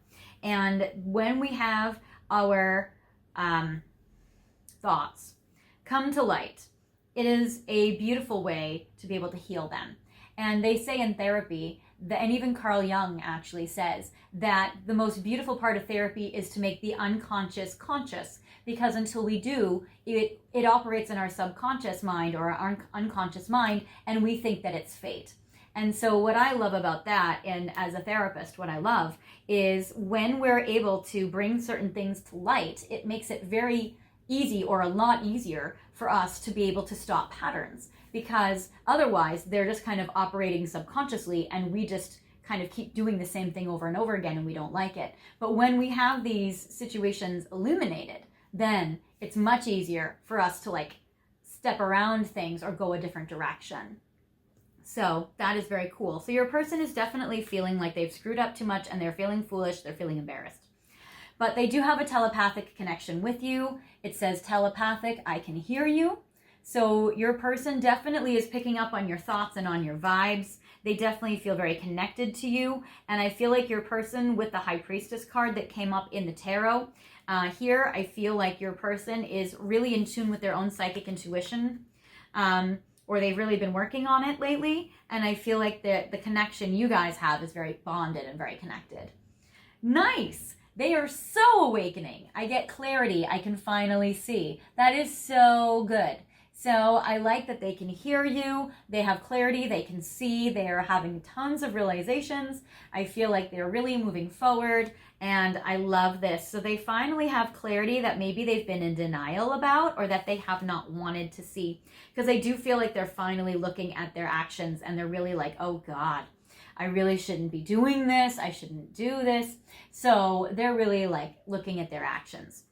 Speaker 1: And when we have our thoughts come to light, it is a beautiful way to be able to heal them. And they say in therapy and even Carl Jung actually says that the most beautiful part of therapy is to make the unconscious conscious, because until we do, it operates in our subconscious mind or our unconscious mind, and we think that it's fate. And so what I love about that, and as a therapist, what I love is when we're able to bring certain things to light, it makes it very easy, or a lot easier, for us to be able to stop patterns, because otherwise they're just kind of operating subconsciously and we just kind of keep doing the same thing over and over again and we don't like it. But when we have these situations illuminated, then it's much easier for us to like step around things or go a different direction. So that is very cool. So your person is definitely feeling like they've screwed up too much and they're feeling foolish, they're feeling embarrassed. But they do have a telepathic connection with you. It says telepathic, I can hear you. So your person definitely is picking up on your thoughts and on your vibes. They definitely feel very connected to you. And I feel like your person, with the High Priestess card that came up in the tarot, here I feel like your person is really in tune with their own psychic intuition, or they've really been working on it lately. And I feel like the connection you guys have is very bonded and very connected. Nice! They are so awakening. I get clarity. I can finally see. That is so good. So I like that they can hear you. They have clarity. They can see. They are having tons of realizations. I feel like they're really moving forward, and I love this. So they finally have clarity that maybe they've been in denial about, or that they have not wanted to see. Because I do feel like they're finally looking at their actions and they're really like, oh God, I really shouldn't be doing this. I shouldn't do this. So they're really like looking at their actions.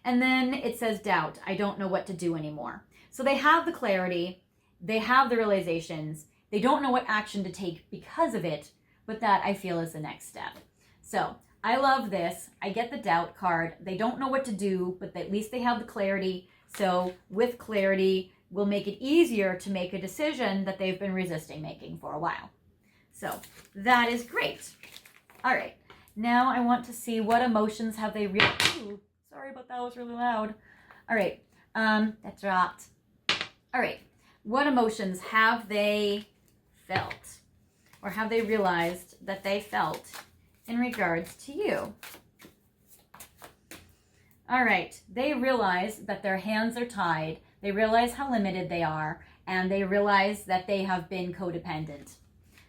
Speaker 1: And then it says doubt. I don't know what to do anymore. So they have the clarity. They have the realizations. They don't know what action to take because of it, but that I feel is the next step. So I love this. I get the doubt card. They don't know what to do, but at least they have the clarity. So with clarity, will make it easier to make a decision that they've been resisting making for a while. So that is great. All right. Now I want to see what emotions have they Ooh, sorry about that. It was really loud. All right. That dropped. All right. What emotions have they felt, or have they realized that they felt in regards to you? All right. They realize that their hands are tied. They realize how limited they are, and they realize that they have been codependent.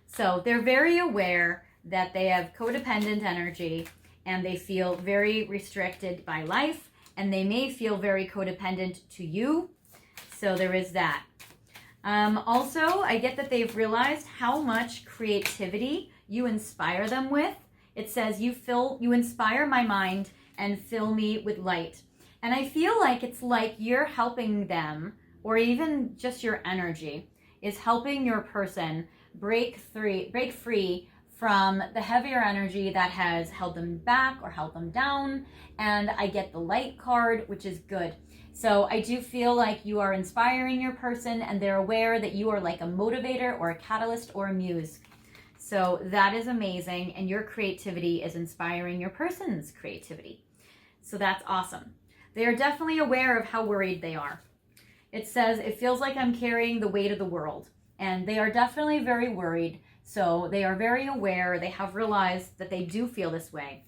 Speaker 1: So they're very aware that they have codependent energy, and they feel very restricted by life, and they may feel very codependent to you. So there is that. Also, I get that they've realized how much creativity you inspire them with. It says, you inspire my mind and fill me with light. And I feel like it's like you're helping them, or even just your energy is helping your person break free from the heavier energy that has held them back or held them down. And I get the light card, which is good. So I do feel like you are inspiring your person, and they're aware that you are like a motivator or a catalyst or a muse. So that is amazing. And your creativity is inspiring your person's creativity. So that's awesome. They are definitely aware of how worried they are. It says, it feels like I'm carrying the weight of the world. And they are definitely very worried. So they are very aware. They have realized that they do feel this way.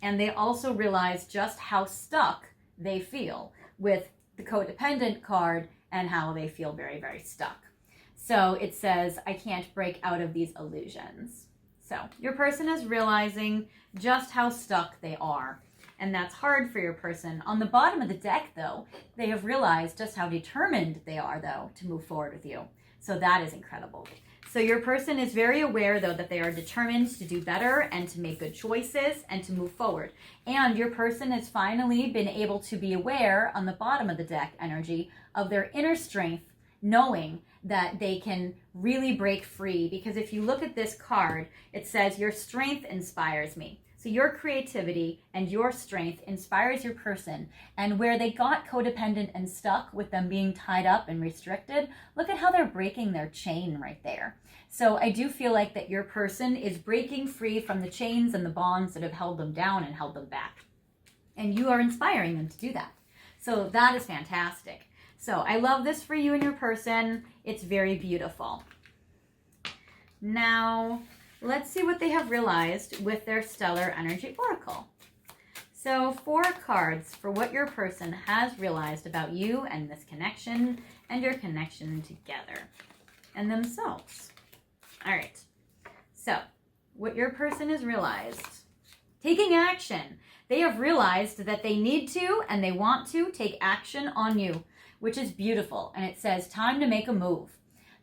Speaker 1: And they also realize just how stuck they feel with the codependent card, and how they feel very, very stuck. So it says, I can't break out of these illusions. So your person is realizing just how stuck they are. And that's hard for your person. On the bottom of the deck, though, they have realized just how determined they are, though, to move forward with you. So that is incredible. So your person is very aware, though, that they are determined to do better and to make good choices and to move forward. And your person has finally been able to be aware, on the bottom of the deck energy, of their inner strength, knowing that they can really break free. Because if you look at this card, it says, your strength inspires me. So your creativity and your strength inspires your person. And where they got codependent and stuck with them being tied up and restricted, look at how they're breaking their chain right there. So I do feel like that your person is breaking free from the chains and the bonds that have held them down and held them back. And you are inspiring them to do that. So that is fantastic. So I love this for you and your person. It's very beautiful. Now, let's see what they have realized with their Stellar Energy Oracle. So 4 cards for what your person has realized about you and this connection and your connection together and themselves. All right. So what your person has realized, taking action. They have realized that they need to and they want to take action on you, which is beautiful. And it says time to make a move.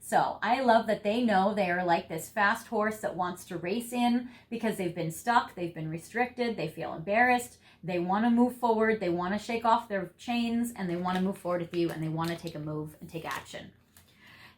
Speaker 1: So I love that they know they are like this fast horse that wants to race in because they've been stuck, they've been restricted, they feel embarrassed, they want to move forward, they want to shake off their chains, and they want to move forward with you, and they want to take a move and take action.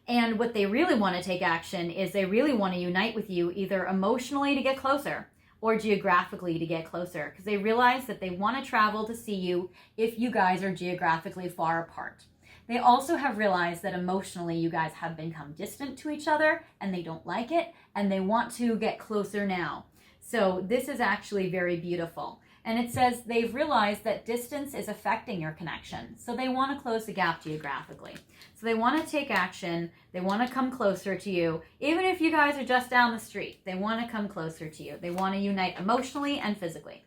Speaker 1: And what they really want to take action is they really want to unite with you either emotionally to get closer or geographically to get closer, because they realize that they want to travel to see you if you guys are geographically far apart. They also have realized that emotionally you guys have become distant to each other and they don't like it and they want to get closer now. So this is actually very beautiful. And it says they've realized that distance is affecting your connection. So they want to close the gap geographically. So they want to take action. They want to come closer to you. Even if you guys are just down the street, they want to come closer to you. They want to unite emotionally and physically.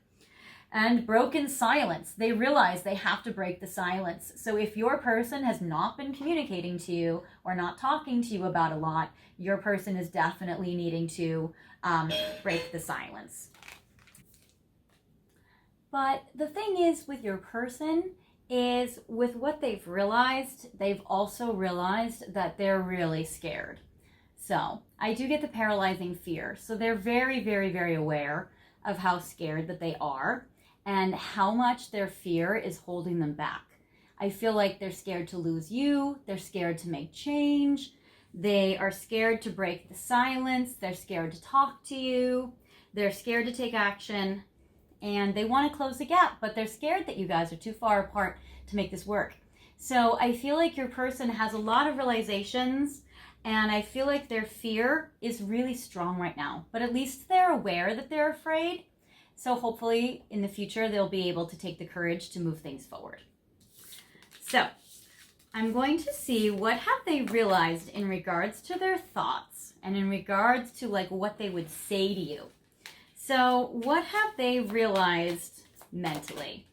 Speaker 1: And broken silence. They realize they have to break the silence. So if your person has not been communicating to you or not talking to you about a lot, your person is definitely needing to break the silence. But the thing is with your person is with what they've realized, they've also realized that they're really scared. So I do get the paralyzing fear. So they're very, very, very aware of how scared that they are and how much their fear is holding them back. I feel like they're scared to lose you. They're scared to make change. They are scared to break the silence. They're scared to talk to you. They're scared to take action. And they want to close the gap, but they're scared that you guys are too far apart to make this work. So I feel like your person has a lot of realizations, and I feel like their fear is really strong right now. But at least they're aware that they're afraid. So hopefully in the future, they'll be able to take the courage to move things forward. So I'm going to see what have they realized in regards to their thoughts and in regards to like what they would say to you. So what have they realized mentally?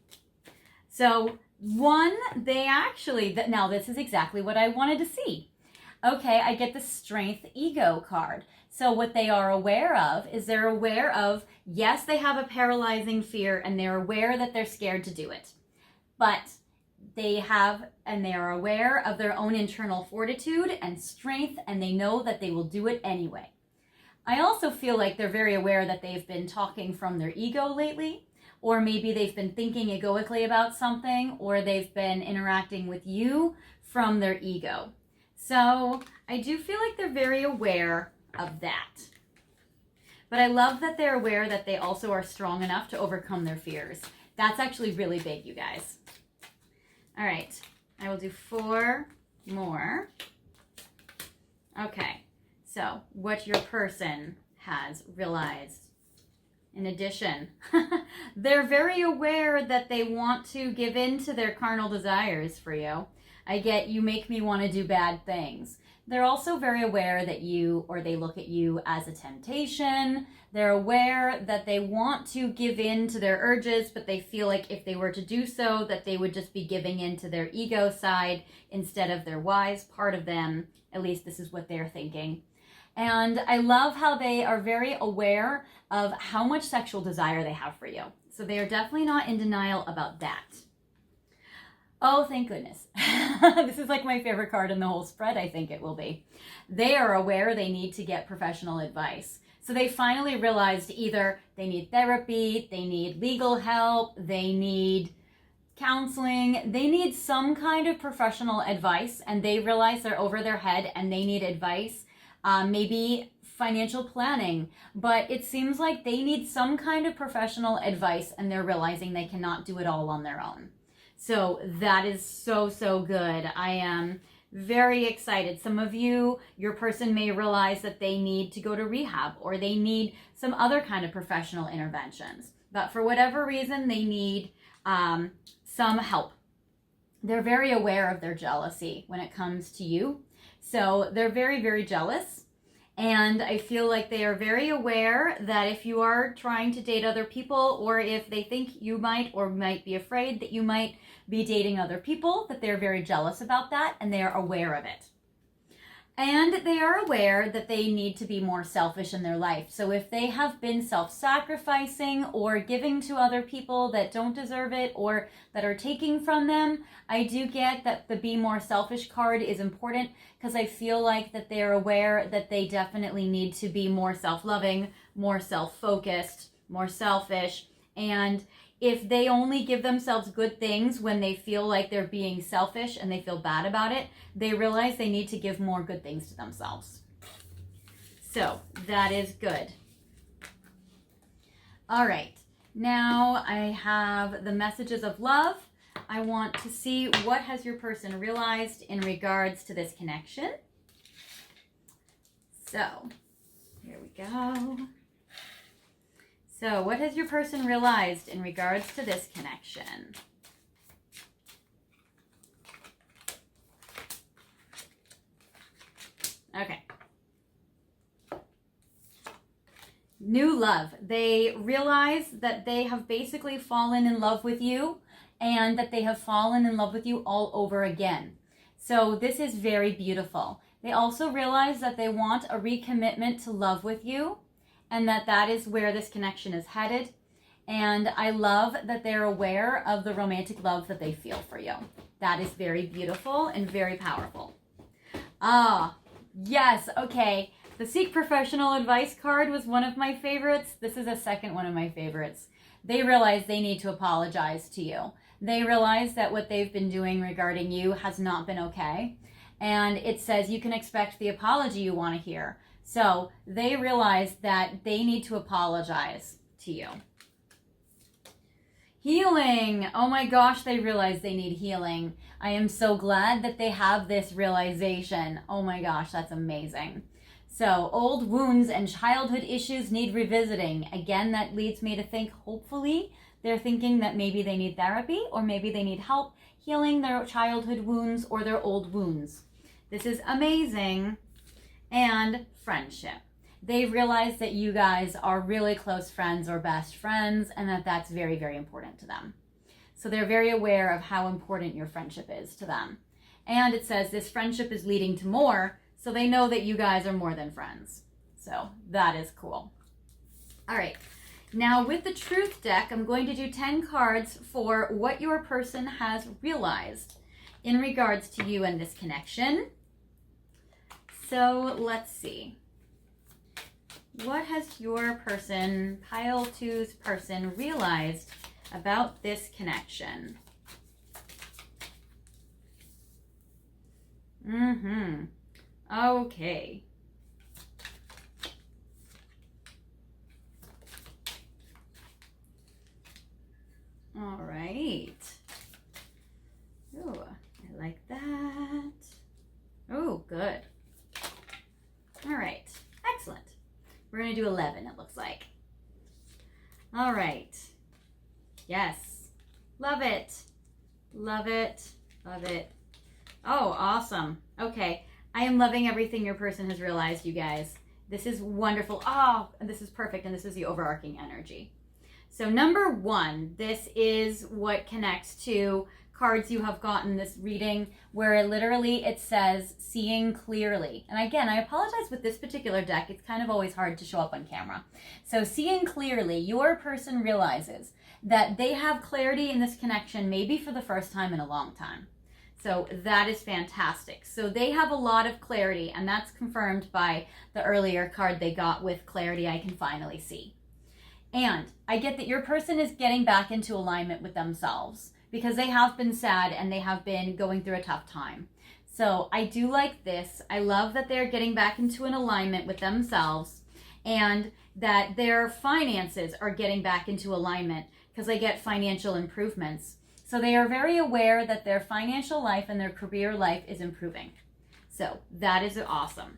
Speaker 1: So one, they actually, now this is exactly what I wanted to see. Okay, I get the Strength Ego card. So what they are aware of is they're aware of, yes, they have a paralyzing fear and they're aware that they're scared to do it. But they have, and they are aware of their own internal fortitude and strength, and they know that they will do it anyway. I also feel like they're very aware that they've been talking from their ego lately, or maybe they've been thinking egoically about something, or they've been interacting with you from their ego. So I do feel like they're very aware of that. But I love that they're aware that they also are strong enough to overcome their fears. That's actually really big, you guys. All right, I will do 4 more. Okay. So, what your person has realized. In addition, they're very aware that they want to give in to their carnal desires for you. I get, you make me want to do bad things. They're also very aware that you, or they look at you as a temptation. They're aware that they want to give in to their urges, but they feel like if they were to do so, that they would just be giving in to their ego side instead of their wise part of them. At least this is what they're thinking. And I love how they are very aware of how much sexual desire they have for you. So they are definitely not in denial about that. Oh, thank goodness. This is like my favorite card in the whole spread, I think it will be. They are aware they need to get professional advice. So they finally realized either they need therapy, they need legal help, they need counseling, they need some kind of professional advice, and they realize they're over their head and they need advice. Maybe financial planning, but it seems like they need some kind of professional advice and they're realizing they cannot do it all on their own. So that is so, so good. I am very excited. Some of you, your person may realize that they need to go to rehab or they need some other kind of professional interventions, but for whatever reason, they need some help. They're very aware of their jealousy when it comes to you. So they're very, very jealous, And I feel like they are very aware that if you are trying to date other people, or if they think you might or might be afraid that you might be dating other people, that they're very jealous about that and they are aware of it. And they are aware that they need to be more selfish in their life. So if they have been self-sacrificing or giving to other people that don't deserve it or that are taking from them, I do get that the be more selfish card is important, because I feel like that they're aware that they definitely need to be more self-loving, more self-focused, more selfish. And if they only give themselves good things when they feel like they're being selfish and they feel bad about it, they realize they need to give more good things to themselves. So that is good. All right, now I have the messages of love. I want to see what has your person realized in regards to this connection. So here we go. So what has your person realized in regards to this connection? Okay. New love. They realize that they have basically fallen in love with you, and that they have fallen in love with you all over again. So this is very beautiful. They also realize that they want a recommitment to love with you, and that is where this connection is headed. And I love that they're aware of the romantic love that they feel for you. That is very beautiful and very powerful. Ah, yes, okay. The Seek Professional Advice card was one of my favorites. This is a second one of my favorites. They realize they need to apologize to you. They realize that what they've been doing regarding you has not been okay. And it says you can expect the apology you want to hear. So they realize that they need to apologize to you. Healing. Oh my gosh, they realize they need healing. I am so glad that they have this realization. Oh my gosh, that's amazing. So old wounds and childhood issues need revisiting. Again, that leads me to think, hopefully, they're thinking that maybe they need therapy, or maybe they need help healing their childhood wounds or their old wounds. This is amazing. And friendship. They realize that you guys are really close friends or best friends, and that that's very, very important to them. So they're very aware of how important your friendship is to them. And it says this friendship is leading to more, so they know that you guys are more than friends. So that is cool. All right. Now with the Truth deck, I'm going to do 10 cards for what your person has realized in regards to you and this connection. So let's see. What has your person, pile two's person, realized about this connection? Okay. All right. Oh, I like that. Oh, good. All right. Excellent. We're going to do 11, it looks like. All right. Yes. Love it. Love it. Love it. Oh, awesome. Okay. I am loving everything your person has realized, you guys. This is wonderful. Oh, and this is perfect. And this is the overarching energy. So number 1, this is what connects to cards you have gotten this reading, where literally it says seeing clearly. And again, I apologize with this particular deck. It's kind of always hard to show up on camera. So seeing clearly, your person realizes that they have clarity in this connection, maybe for the first time in a long time. So that is fantastic. So they have a lot of clarity, and that's confirmed by the earlier card they got with clarity I can finally see. And I get that your person is getting back into alignment with themselves, because they have been sad and they have been going through a tough time. So I do like this. I love that they're getting back into an alignment with themselves, and that their finances are getting back into alignment, because they get financial improvements. So they are very aware that their financial life and their career life is improving. So that is awesome.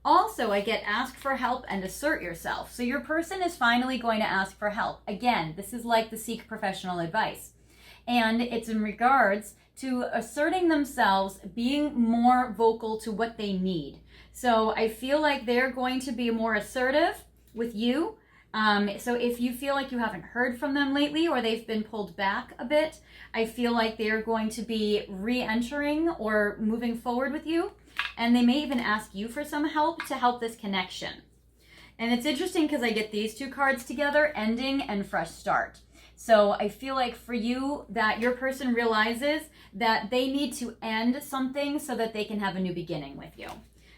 Speaker 1: Also, I get ask for help and assert yourself. So your person is finally going to ask for help. Again, this is like the Seek Professional Advice. And it's in regards to asserting themselves, being more vocal to what they need. So I feel like they're going to be more assertive with you. So if you feel like you haven't heard from them lately or they've been pulled back a bit, I feel like they're going to be re-entering or moving forward with you. And they may even ask you for some help to help this connection. And it's interesting because I get these two cards together, ending and fresh start. So I feel like for you that your person realizes that they need to end something so that they can have a new beginning with you.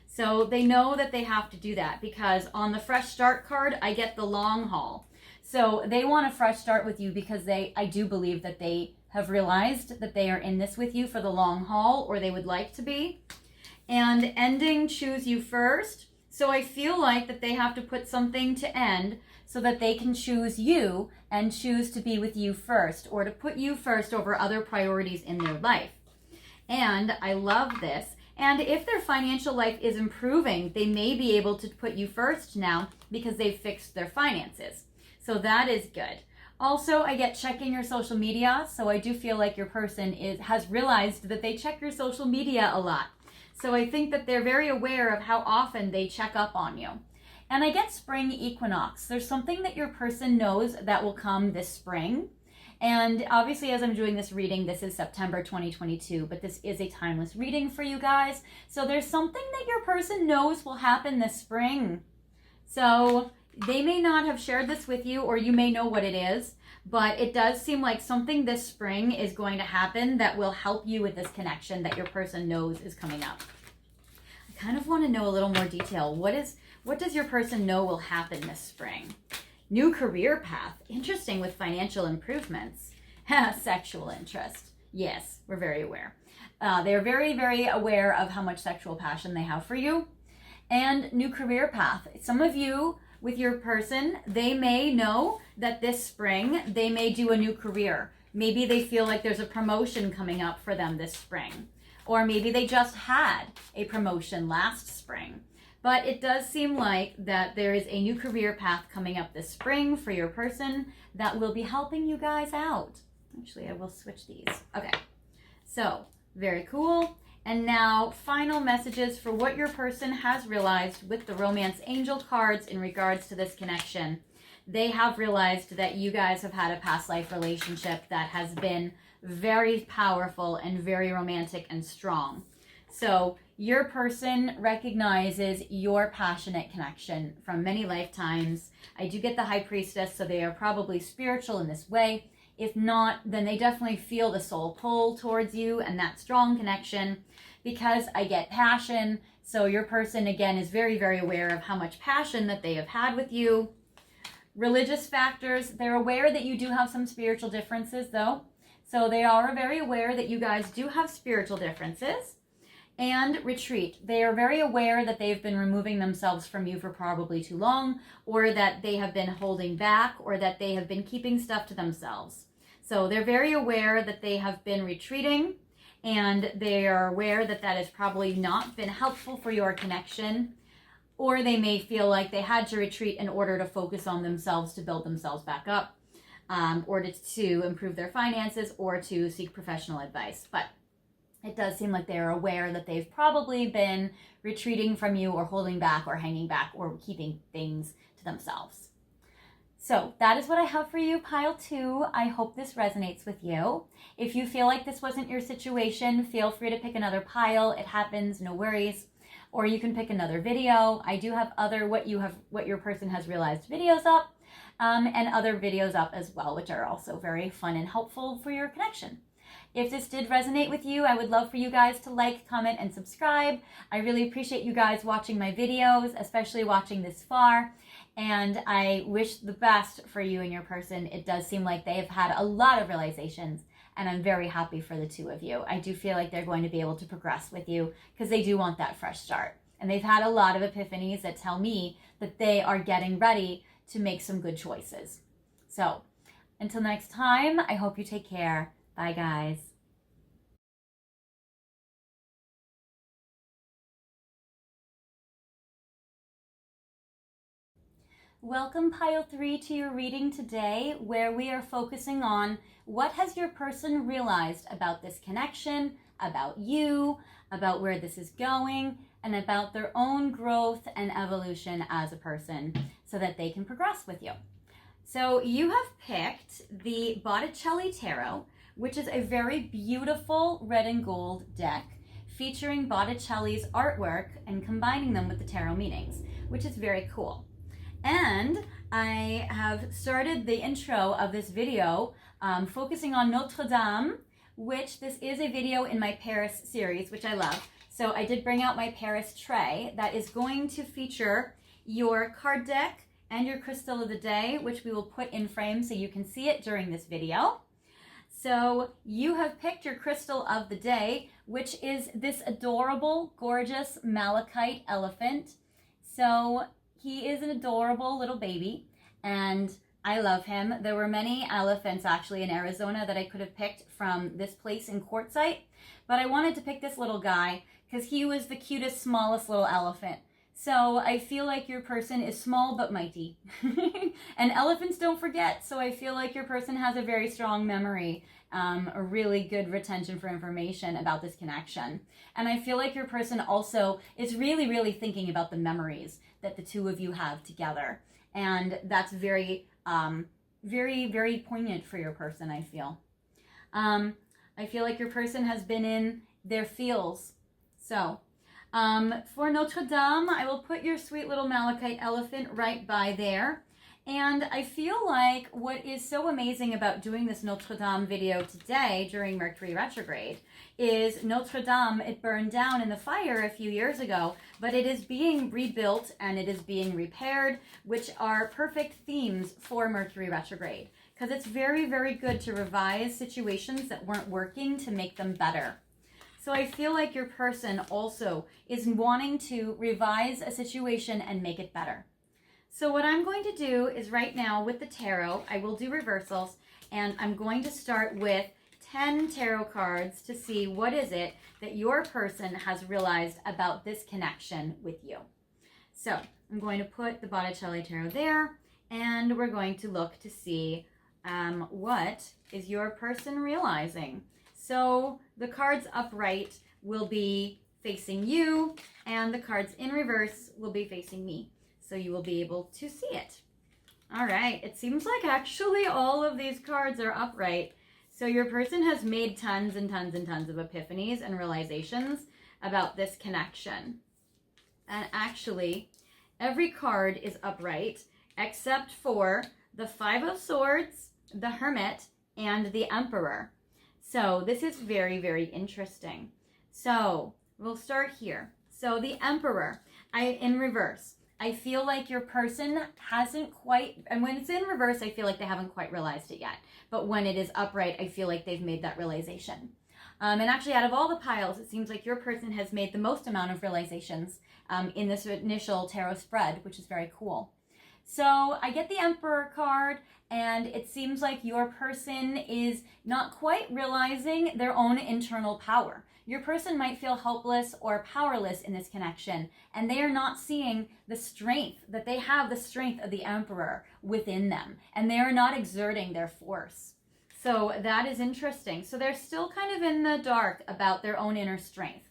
Speaker 1: So they know that they have to do that because on the fresh start card, I get the long haul. So they want a fresh start with you because I do believe that they have realized that they are in this with you for the long haul, or they would like to be. And ending, choose you first. So I feel like that they have to put something to end so that they can choose you and choose to be with you first, or to put you first over other priorities in their life. And I love this. And if their financial life is improving, they may be able to put you first now because they've fixed their finances. So that is good. Also, I get checking your social media. So I do feel like your person has realized that they check your social media a lot. So I think that they're very aware of how often they check up on you. And I get spring equinox. There's something that your person knows that will come this spring. And obviously, as I'm doing this reading, this is September 2022, but this is a timeless reading for you guys. So there's something that your person knows will happen this spring. So they may not have shared this with you, or you may know what it is, but it does seem like something this spring is going to happen that will help you with this connection that your person knows is coming up. I kind of want to know a little more detail. What does your person know will happen this spring? New career path. Interesting, with financial improvements. Sexual interest. Yes, we're very aware. They're very, very aware of how much sexual passion they have for you. And new career path. Some of you with your person, they may know that this spring they may do a new career. Maybe they feel like there's a promotion coming up for them this spring. Or maybe they just had a promotion last spring. But it does seem like that there is a new career path coming up this spring for your person that will be helping you guys out. Actually, I will switch these. Okay, so very cool. And now final messages for what your person has realized with the romance angel cards in regards to this connection. They have realized that you guys have had a past life relationship that has been very powerful and very romantic and strong. So your person recognizes your passionate connection from many lifetimes. I do get the High Priestess, so they are probably spiritual in this way. If not, then they definitely feel the soul pull towards you and that strong connection, because I get passion. So your person, again, is very, very aware of how much passion that they have had with you. Religious factors, they're aware that you do have some spiritual differences, though. So they are very aware that you guys do have spiritual differences. And retreat. They are very aware that they've been removing themselves from you for probably too long, or that they have been holding back, or that they have been keeping stuff to themselves. So they're very aware that they have been retreating, and they are aware that that has probably not been helpful for your connection, or they may feel like they had to retreat in order to focus on themselves to build themselves back up, or to improve their finances, or to seek professional advice. But it does seem like they're aware that they've probably been retreating from you, or holding back, or hanging back, or keeping things to themselves. So that is what I have for you, pile 2. I hope this resonates with you. If you feel like this wasn't your situation, feel free to pick another pile. It happens, no worries. Or you can pick another video. I do have other what your person has realized videos up, and other videos up as well, which are also very fun and helpful for your connection. If this did resonate with you, I would love for you guys to like, comment, and subscribe. I really appreciate you guys watching my videos, especially watching this far. And I wish the best for you and your person. It does seem like they have had a lot of realizations, and I'm very happy for the two of you. I do feel like they're going to be able to progress with you because they do want that fresh start. And they've had a lot of epiphanies that tell me that they are getting ready to make some good choices. So until next time, I hope you take care. Bye, guys. Welcome, Pile 3, to your reading today, where we are focusing on what has your person realized about this connection, about you, about where this is going, and about their own growth and evolution as a person so that they can progress with you. So you have picked the Botticelli Tarot, which is a very beautiful red and gold deck featuring Botticelli's artwork and combining them with the tarot meanings, which is very cool. And I have started the intro of this video focusing on Notre Dame, which this is a video in my Paris series, which I love. So I did bring out my Paris tray that is going to feature your card deck and your crystal of the day, which we will put in frame so you can see it during this video. So you have picked your crystal of the day, which is this adorable, gorgeous malachite elephant. So he is an adorable little baby, and I love him. There were many elephants actually in Arizona that I could have picked from this place in Quartzsite, but I wanted to pick this little guy because he was the cutest, smallest little elephant. So I feel like your person is small but mighty. And elephants don't forget, so I feel like your person has a very strong memory, a really good retention for information about this connection. And I feel like your person also is really, really thinking about the memories that the two of you have together. And that's very, very poignant for your person, I feel. I feel like your person has been in their feels. So, for Notre Dame, I will put your sweet little malachite elephant right by there. And I feel like what is so amazing about doing this Notre Dame video today during Mercury retrograde is Notre Dame, it burned down in the fire a few years ago, but it is being rebuilt and it is being repaired, which are perfect themes for Mercury retrograde, because it's very, very good to revise situations that weren't working to make them better. So I feel like your person also is wanting to revise a situation and make it better. So what I'm going to do is right now with the tarot, I will do reversals, and I'm going to start with 10 tarot cards to see what is it that your person has realized about this connection with you. So I'm going to put the Botticelli Tarot there, and we're going to look to see what is your person realizing. So the cards upright will be facing you, and the cards in reverse will be facing me. So you will be able to see it. All right, it seems like actually all of these cards are upright. So your person has made tons and tons and tons of epiphanies and realizations about this connection. And actually, every card is upright except for the Five of Swords, the Hermit, and the Emperor. So this is very, very interesting. So we'll start here. So the Emperor, in reverse. I feel like your person hasn't quite, and when it's in reverse, I feel like they haven't quite realized it yet. But when it is upright, I feel like they've made that realization. And actually, out of all the piles, it seems like your person has made the most amount of realizations in this initial tarot spread, which is very cool. So I get the Emperor card, and it seems like your person is not quite realizing their own internal power. Your person might feel helpless or powerless in this connection, and they are not seeing the strength that they have, the strength of the Emperor within them, and they are not exerting their force. So that is interesting. So they're still kind of in the dark about their own inner strength.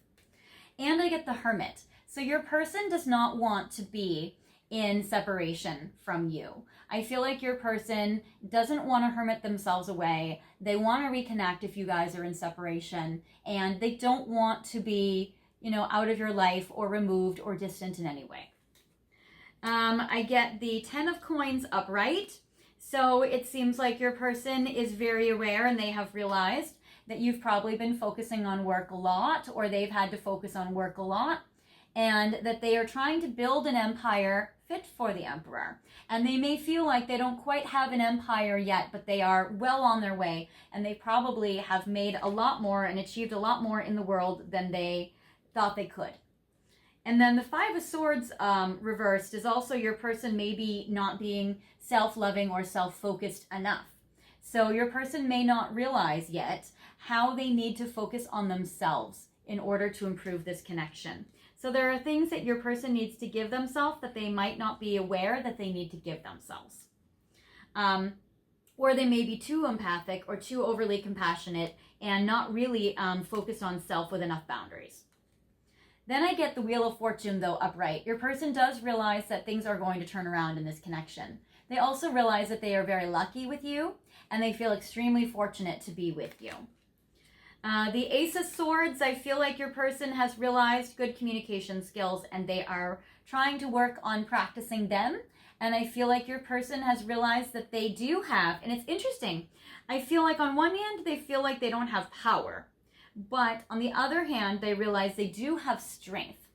Speaker 1: And I get the Hermit. So your person does not want to be in separation from you. I feel like your person doesn't want to hermit themselves away. They want to reconnect if you guys are in separation, and they don't want to be, out of your life or removed or distant in any way. I get the 10 of Coins upright. So it seems like your person is very aware, and they have realized that you've probably been focusing on work a lot, or they've had to focus on work a lot, and that they are trying to build an empire fit for the Emperor. And they may feel like they don't quite have an empire yet, but they are well on their way, and they probably have made a lot more and achieved a lot more in the world than they thought they could. And then the Five of Swords reversed is also your person maybe not being self-loving or self-focused enough. So your person may not realize yet how they need to focus on themselves in order to improve this connection. So there are things that your person needs to give themselves that they might not be aware that they need to give themselves. Or they may be too empathic or too overly compassionate and not really focused on self with enough boundaries. Then I get the Wheel of Fortune, though, upright. Your person does realize that things are going to turn around in this connection. They also realize that they are very lucky with you, and they feel extremely fortunate to be with you. The Ace of Swords, I feel like your person has realized good communication skills, and they are trying to work on practicing them. And I feel like your person has realized that they do have, and it's interesting, I feel like on one hand, they feel like they don't have power. But on the other hand, they realize they do have strength.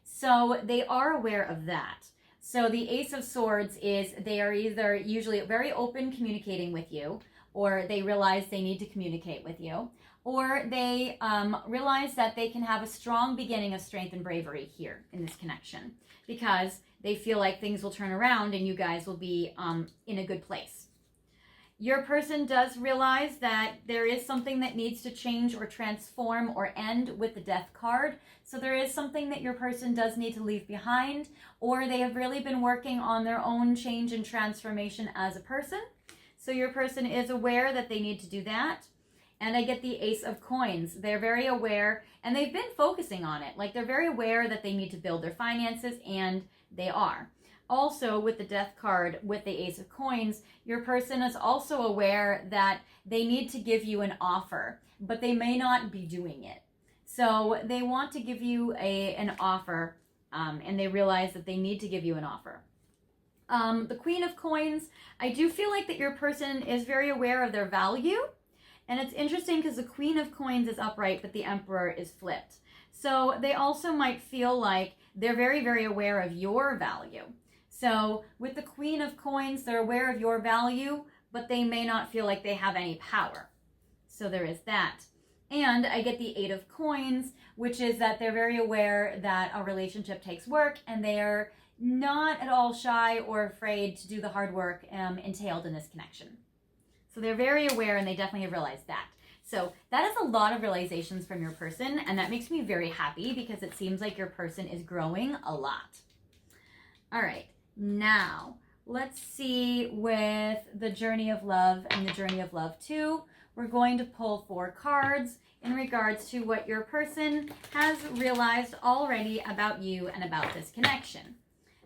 Speaker 1: So they are aware of that. So the Ace of Swords is they are either usually very open communicating with you, or they realize they need to communicate with you, or they realize that they can have a strong beginning of strength and bravery here in this connection because they feel like things will turn around and you guys will be in a good place. Your person does realize that there is something that needs to change or transform or end with the Death card. So there is something that your person does need to leave behind, or they have really been working on their own change and transformation as a person. So your person is aware that they need to do that. And I get the Ace of Coins. They're very aware, and they've been focusing on it. Like, they're very aware that they need to build their finances, and they are. Also, with the Death card, with the Ace of Coins, your person is also aware that they need to give you an offer, but they may not be doing it. So they want to give you an offer, and they realize that they need to give you an offer. The Queen of Coins, I do feel like that your person is very aware of their value. And it's interesting because the Queen of Coins is upright, but the Emperor is flipped. So they also might feel like they're very, very aware of your value. So with the Queen of Coins, they're aware of your value, but they may not feel like they have any power. So there is that. And I get the Eight of Coins, which is that they're very aware that a relationship takes work, and they're not at all shy or afraid to do the hard work entailed in this connection. So they're very aware, and they definitely have realized that. So that is a lot of realizations from your person, and that makes me very happy because it seems like your person is growing a lot. All right, now let's see with the Journey of Love and the Journey of Love 2. We're going to pull 4 cards in regards to what your person has realized already about you and about this connection.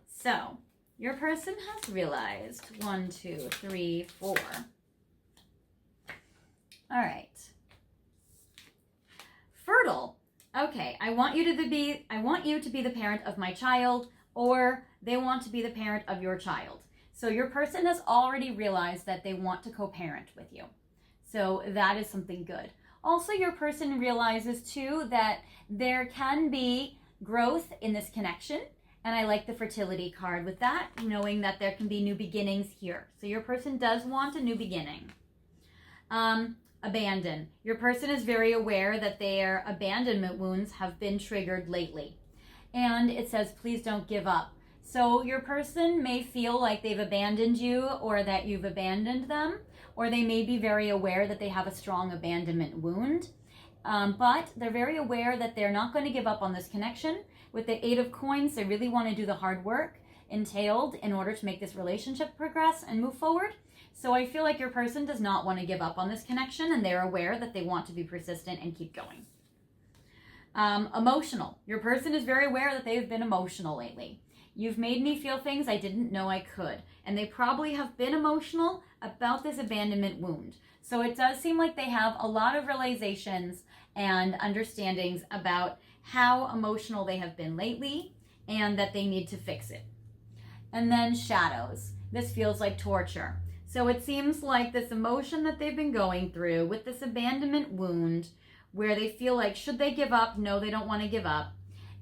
Speaker 1: So your person has realized 1, 2, 3, 4. All right. Fertile. Okay, I want you to be the parent of my child, or they want to be the parent of your child. So your person has already realized that they want to co-parent with you. So that is something good. Also, your person realizes too that there can be growth in this connection. And I like the fertility card with that, knowing that there can be new beginnings here. So your person does want a new beginning. Abandon. Your person is very aware that their abandonment wounds have been triggered lately. And it says, please don't give up. So your person may feel like they've abandoned you or that you've abandoned them, or they may be very aware that they have a strong abandonment wound. But they're very aware that they're not going to give up on this connection. With the Eight of Coins, they really want to do the hard work entailed in order to make this relationship progress and move forward. So I feel like your person does not want to give up on this connection, and they're aware that they want to be persistent and keep going. Emotional. Your person is very aware that they've been emotional lately. You've made me feel things I didn't know I could. And they probably have been emotional about this abandonment wound. So it does seem like they have a lot of realizations and understandings about how emotional they have been lately and that they need to fix it. And then shadows. This feels like torture. So it seems like this emotion that they've been going through with this abandonment wound, where they feel like, should they give up? No, they don't want to give up.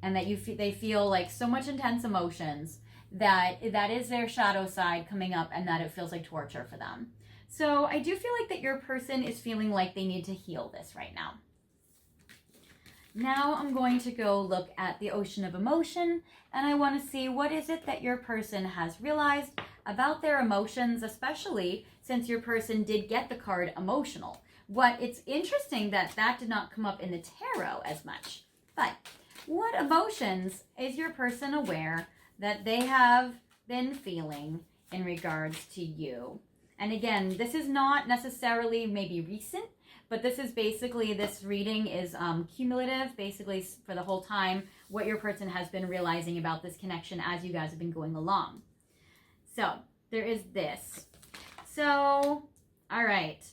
Speaker 1: And that they feel like so much intense emotions that is their shadow side coming up, and that it feels like torture for them. So I do feel like that your person is feeling like they need to heal this right now. Now I'm going to go look at the Ocean of Emotion, and I want to see what is it that your person has realized about their emotions, especially since your person did get the card emotional. It's interesting that did not come up in the tarot as much, But what emotions is your person aware that they have been feeling in regards to you? And again, this is not necessarily maybe recent, but this is basically, this reading is cumulative, basically for the whole time, what your person has been realizing about this connection as you guys have been going along. So there is this. So, all right.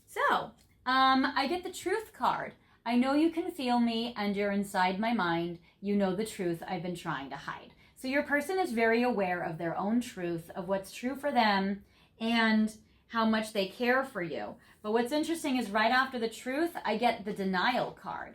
Speaker 1: So, I get the truth card. I know you can feel me and you're inside my mind. You know the truth I've been trying to hide. So your person is very aware of their own truth, of what's true for them and how much they care for you. But what's interesting is right after the truth, I get the denial card,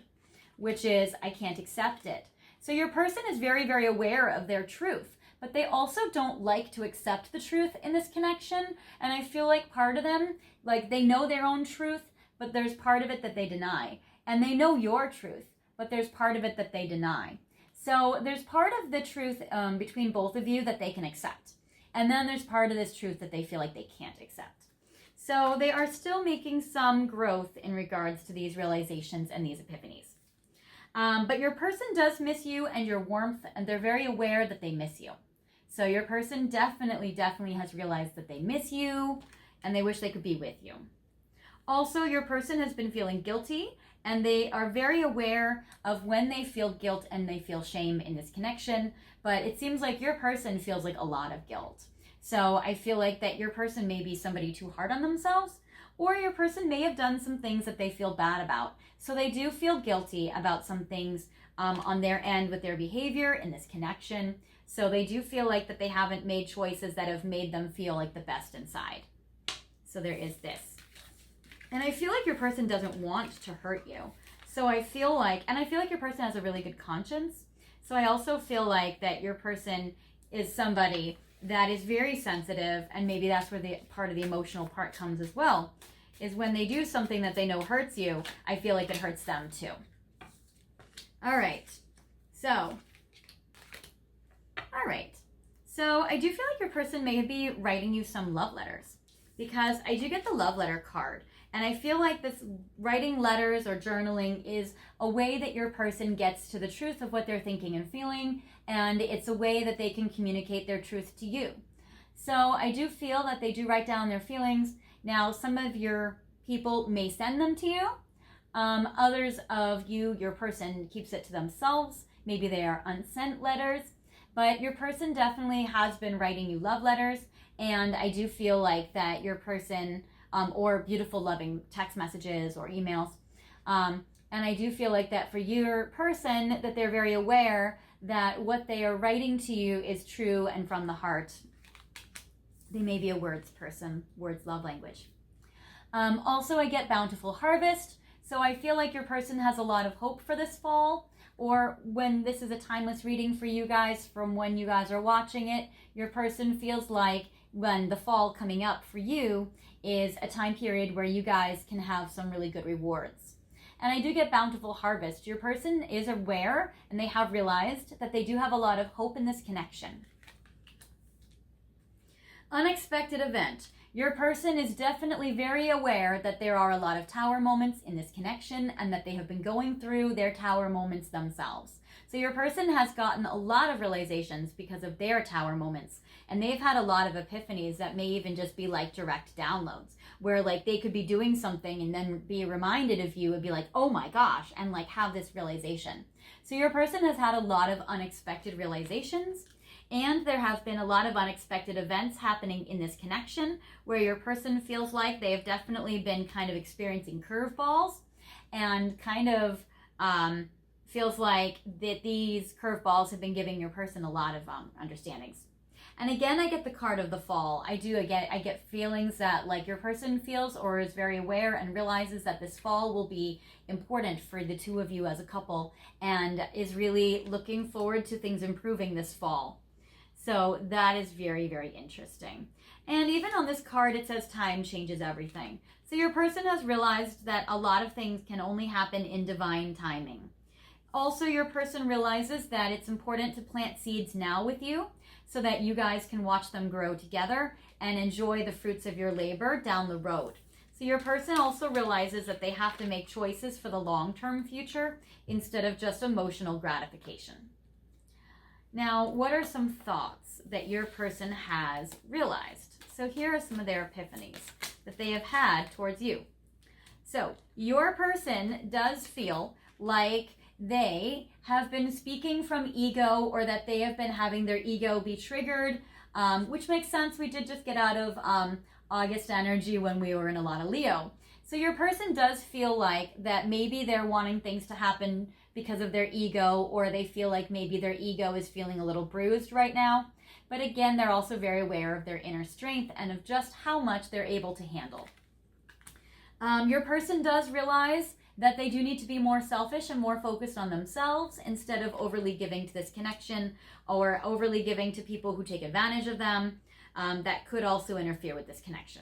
Speaker 1: which is I can't accept it. So your person is very, very aware of their truth, but they also don't like to accept the truth in this connection. And I feel like part of them, like they know their own truth, but there's part of it that they deny. And they know your truth, but there's part of it that they deny. So there's part of the truth between both of you that they can accept. And then there's part of this truth that they feel like they can't accept. So they are still making some growth in regards to these realizations and these epiphanies. But your person does miss you and your warmth, and they're very aware that they miss you. So your person definitely has realized that they miss you and they wish they could be with you. Also, your person has been feeling guilty, and they are very aware of when they feel guilt and they feel shame in this connection. But it seems like your person feels like a lot of guilt. So I feel like that your person may be somebody too hard on themselves, or your person may have done some things that they feel bad about. So they do feel guilty about some things on their end with their behavior in this connection. So they do feel like that they haven't made choices that have made them feel like the best inside. So there is this. And I feel like your person doesn't want to hurt you. So I feel like your person has a really good conscience. So I also feel like that your person is somebody that is very sensitive, and maybe that's where the part of the emotional part comes as well, is when they do something that they know hurts you, I feel like it hurts them too. All right. So I do feel like your person may be writing you some love letters, because I do get the love letter card. And I feel like this writing letters or journaling is a way that your person gets to the truth of what they're thinking and feeling, and it's a way that they can communicate their truth to you. So I do feel that they do write down their feelings. Now, some of your people may send them to you. Others of you, your person keeps it to themselves. Maybe they are unsent letters, but your person definitely has been writing you love letters. And I do feel like that your person, or beautiful loving text messages or emails. And I do feel like that for your person, that they're very aware that what they are writing to you is true and from the heart. They may be a words person, words love language. Also, I get bountiful harvest. So I feel like your person has a lot of hope for this fall, or when this is a timeless reading for you guys from when you guys are watching it, your person feels like when the fall coming up for you is a time period where you guys can have some really good rewards. And I do get bountiful harvest. Your person is aware and they have realized that they do have a lot of hope in this connection. Unexpected event. Your person is definitely very aware that there are a lot of tower moments in this connection and that they have been going through their tower moments themselves. So your person has gotten a lot of realizations because of their tower moments, and they've had a lot of epiphanies that may even just be like direct downloads, where like they could be doing something and then be reminded of you and be like, oh my gosh, and like have this realization. So your person has had a lot of unexpected realizations, and there have been a lot of unexpected events happening in this connection where your person feels like they have definitely been kind of experiencing curveballs, and kind of feels like that these curveballs have been giving your person a lot of understandings. And again, I get the card of the fall. I get feelings that like your person feels or is very aware and realizes that this fall will be important for the two of you as a couple, and is really looking forward to things improving this fall. So that is very, very interesting. And even on this card, it says time changes everything. So your person has realized that a lot of things can only happen in divine timing. Also, your person realizes that it's important to plant seeds now with you so that you guys can watch them grow together and enjoy the fruits of your labor down the road. So your person also realizes that they have to make choices for the long-term future instead of just emotional gratification. Now, what are some thoughts that your person has realized? So here are some of their epiphanies that they have had towards you. So your person does feel like they have been speaking from ego, or that they have been having their ego be triggered, which makes sense. We did just get out of August energy when we were in a lot of Leo. So your person does feel like that maybe they're wanting things to happen because of their ego, or they feel like maybe their ego is feeling a little bruised right now. But again, they're also very aware of their inner strength and of just how much they're able to handle. Your person does realize that they do need to be more selfish and more focused on themselves instead of overly giving to this connection, or overly giving to people who take advantage of them. That could also interfere with this connection.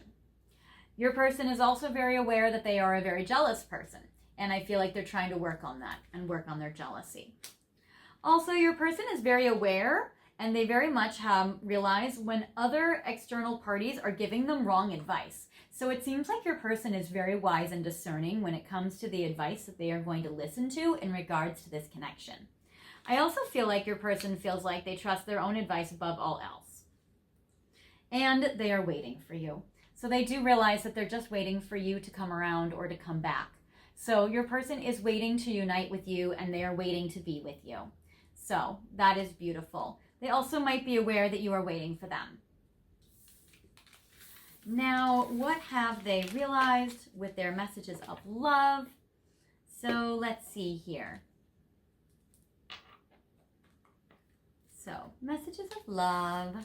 Speaker 1: Your person is also very aware that they are a very jealous person, and I feel like they're trying to work on that and work on their jealousy. Also, your person is very aware, and they very much have realized when other external parties are giving them wrong advice. So it seems like your person is very wise and discerning when it comes to the advice that they are going to listen to in regards to this connection. I also feel like your person feels like they trust their own advice above all else. And they are waiting for you. So they do realize that they're just waiting for you to come around or to come back. So your person is waiting to unite with you, and they are waiting to be with you. So that is beautiful. They also might be aware that you are waiting for them. Now, what have they realized with their messages of love? So let's see here. So, messages of love.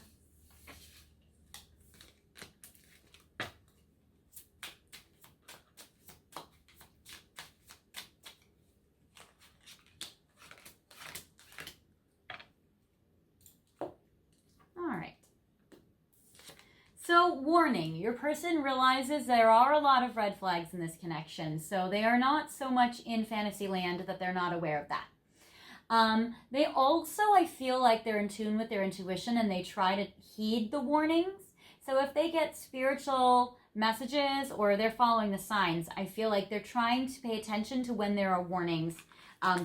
Speaker 1: So, warning, your person realizes there are a lot of red flags in this connection. So they are not so much in fantasy land that they're not aware of that. They also, I feel like they're in tune with their intuition, and they try to heed the warnings. So if they get spiritual messages or they're following the signs, I feel like they're trying to pay attention to when there are warnings,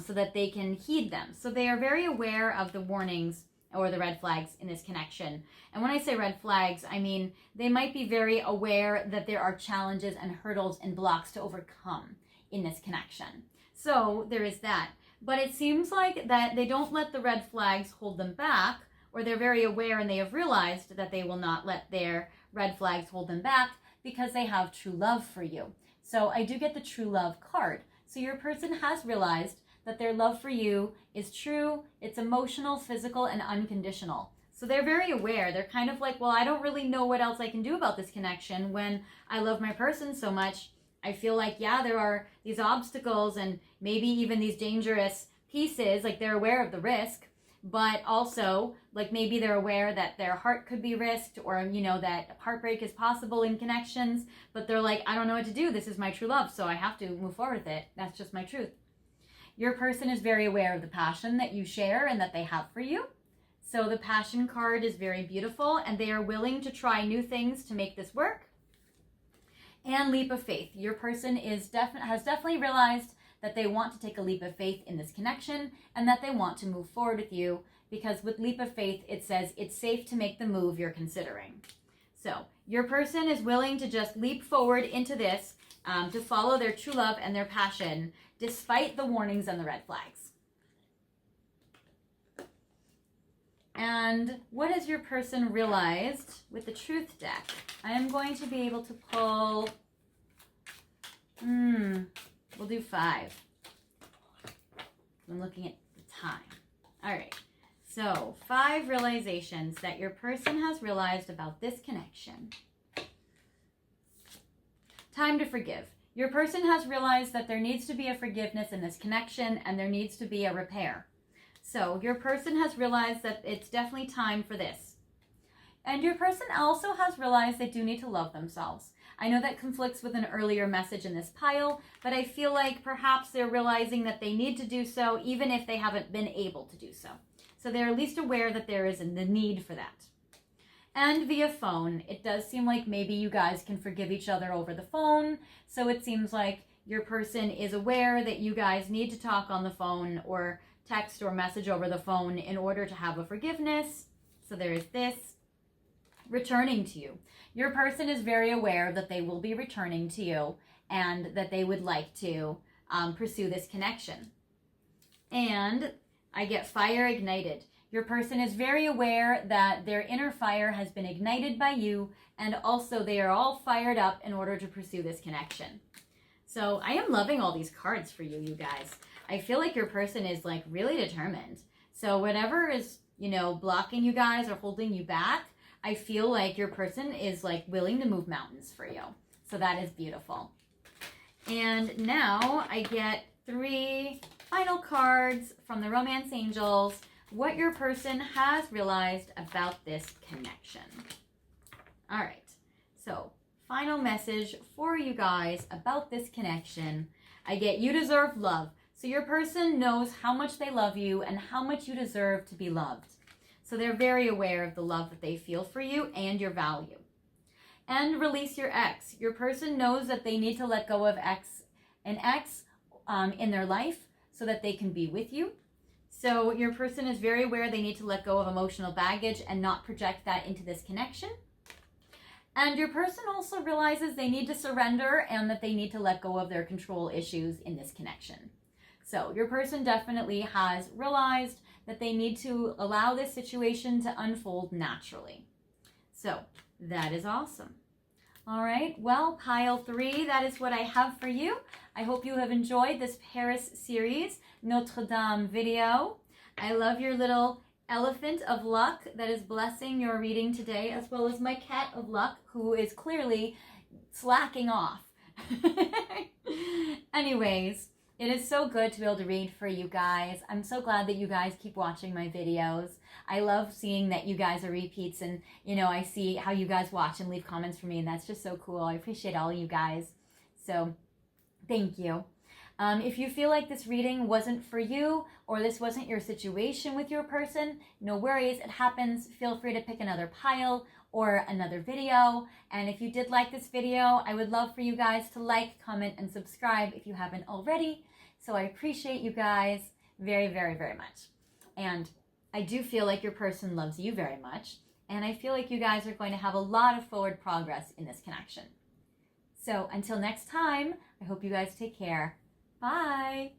Speaker 1: so that they can heed them. So they are very aware of the warnings or the red flags in this connection. And when I say red flags, I mean they might be very aware that there are challenges and hurdles and blocks to overcome in this connection. So there is that. But it seems like that they don't let the red flags hold them back, or they're very aware and they have realized that they will not let their red flags hold them back because they have true love for you. So I do get the true love card. So your person has realized that their love for you is true, it's emotional, physical, and unconditional. So they're very aware. They're kind of like, well, I don't really know what else I can do about this connection. When I love my person so much, I feel like, yeah, there are these obstacles and maybe even these dangerous pieces. Like, they're aware of the risk, but also, like, maybe they're aware that their heart could be risked, or, you know, that heartbreak is possible in connections, but they're like, I don't know what to do. This is my true love, so I have to move forward with it. That's just my truth. Your person is very aware of the passion that you share and that they have for you. So the passion card is very beautiful, and they are willing to try new things to make this work. And leap of faith. Your person has definitely realized that they want to take a leap of faith in this connection, and that they want to move forward with you, because with leap of faith, it says it's safe to make the move you're considering. So your person is willing to just leap forward into this, to follow their true love and their passion, despite the warnings and the red flags. And what has your person realized with the truth deck? I am going to be able to pull, we'll do 5. I'm looking at the time. All right, so 5 realizations that your person has realized about this connection. Time to forgive. Your person has realized that there needs to be a forgiveness in this connection, and there needs to be a repair. So your person has realized that it's definitely time for this. And your person also has realized they do need to love themselves. I know that conflicts with an earlier message in this pile, but I feel like perhaps they're realizing that they need to do so even if they haven't been able to do so. So they're at least aware that there is the need for that. and via phone. It does seem like maybe you guys can forgive each other over the phone. So it seems like your person is aware that you guys need to talk on the phone or text or message over the phone in order to have a forgiveness. So there is this. Returning to you. Your person is very aware that they will be returning to you and that they would like to pursue this connection. And I get fire ignited. Your person is very aware that their inner fire has been ignited by you, and also they are all fired up in order to pursue this connection. So I am loving all these cards for you, you guys. I feel like your person is like really determined. So whatever is, blocking you guys or holding you back, I feel like your person is like willing to move mountains for you. So that is beautiful. And now I get 3 final cards from the Romance Angels. What your person has realized about this connection. All right. So final message for you guys about this connection. I get you deserve love. So your person knows how much they love you and how much you deserve to be loved. So they're very aware of the love that they feel for you and your value. And release your ex. Your person knows that they need to let go of an ex in their life so that they can be with you. So your person is very aware they need to let go of emotional baggage and not project that into this connection. And your person also realizes they need to surrender and that they need to let go of their control issues in this connection. So your person definitely has realized that they need to allow this situation to unfold naturally. So that is awesome. All right, well, pile 3, that is what I have for you. I hope you have enjoyed this Paris series, Notre Dame video. I love your little elephant of luck that is blessing your reading today, as well as my cat of luck, who is clearly slacking off. Anyways, it is so good to be able to read for you guys. I'm so glad that you guys keep watching my videos. I love seeing that you guys are repeats, and I see how you guys watch and leave comments for me, and that's just so cool. I appreciate all you guys. So thank you. If you feel like this reading wasn't for you or this wasn't your situation with your person, no worries, it happens. Feel free to pick another pile or another video. And if you did like this video, I would love for you guys to like, comment, and subscribe if you haven't already. So I appreciate you guys very, very, very much. And I do feel like your person loves you very much. And I feel like you guys are going to have a lot of forward progress in this connection. So until next time, I hope you guys take care. Bye.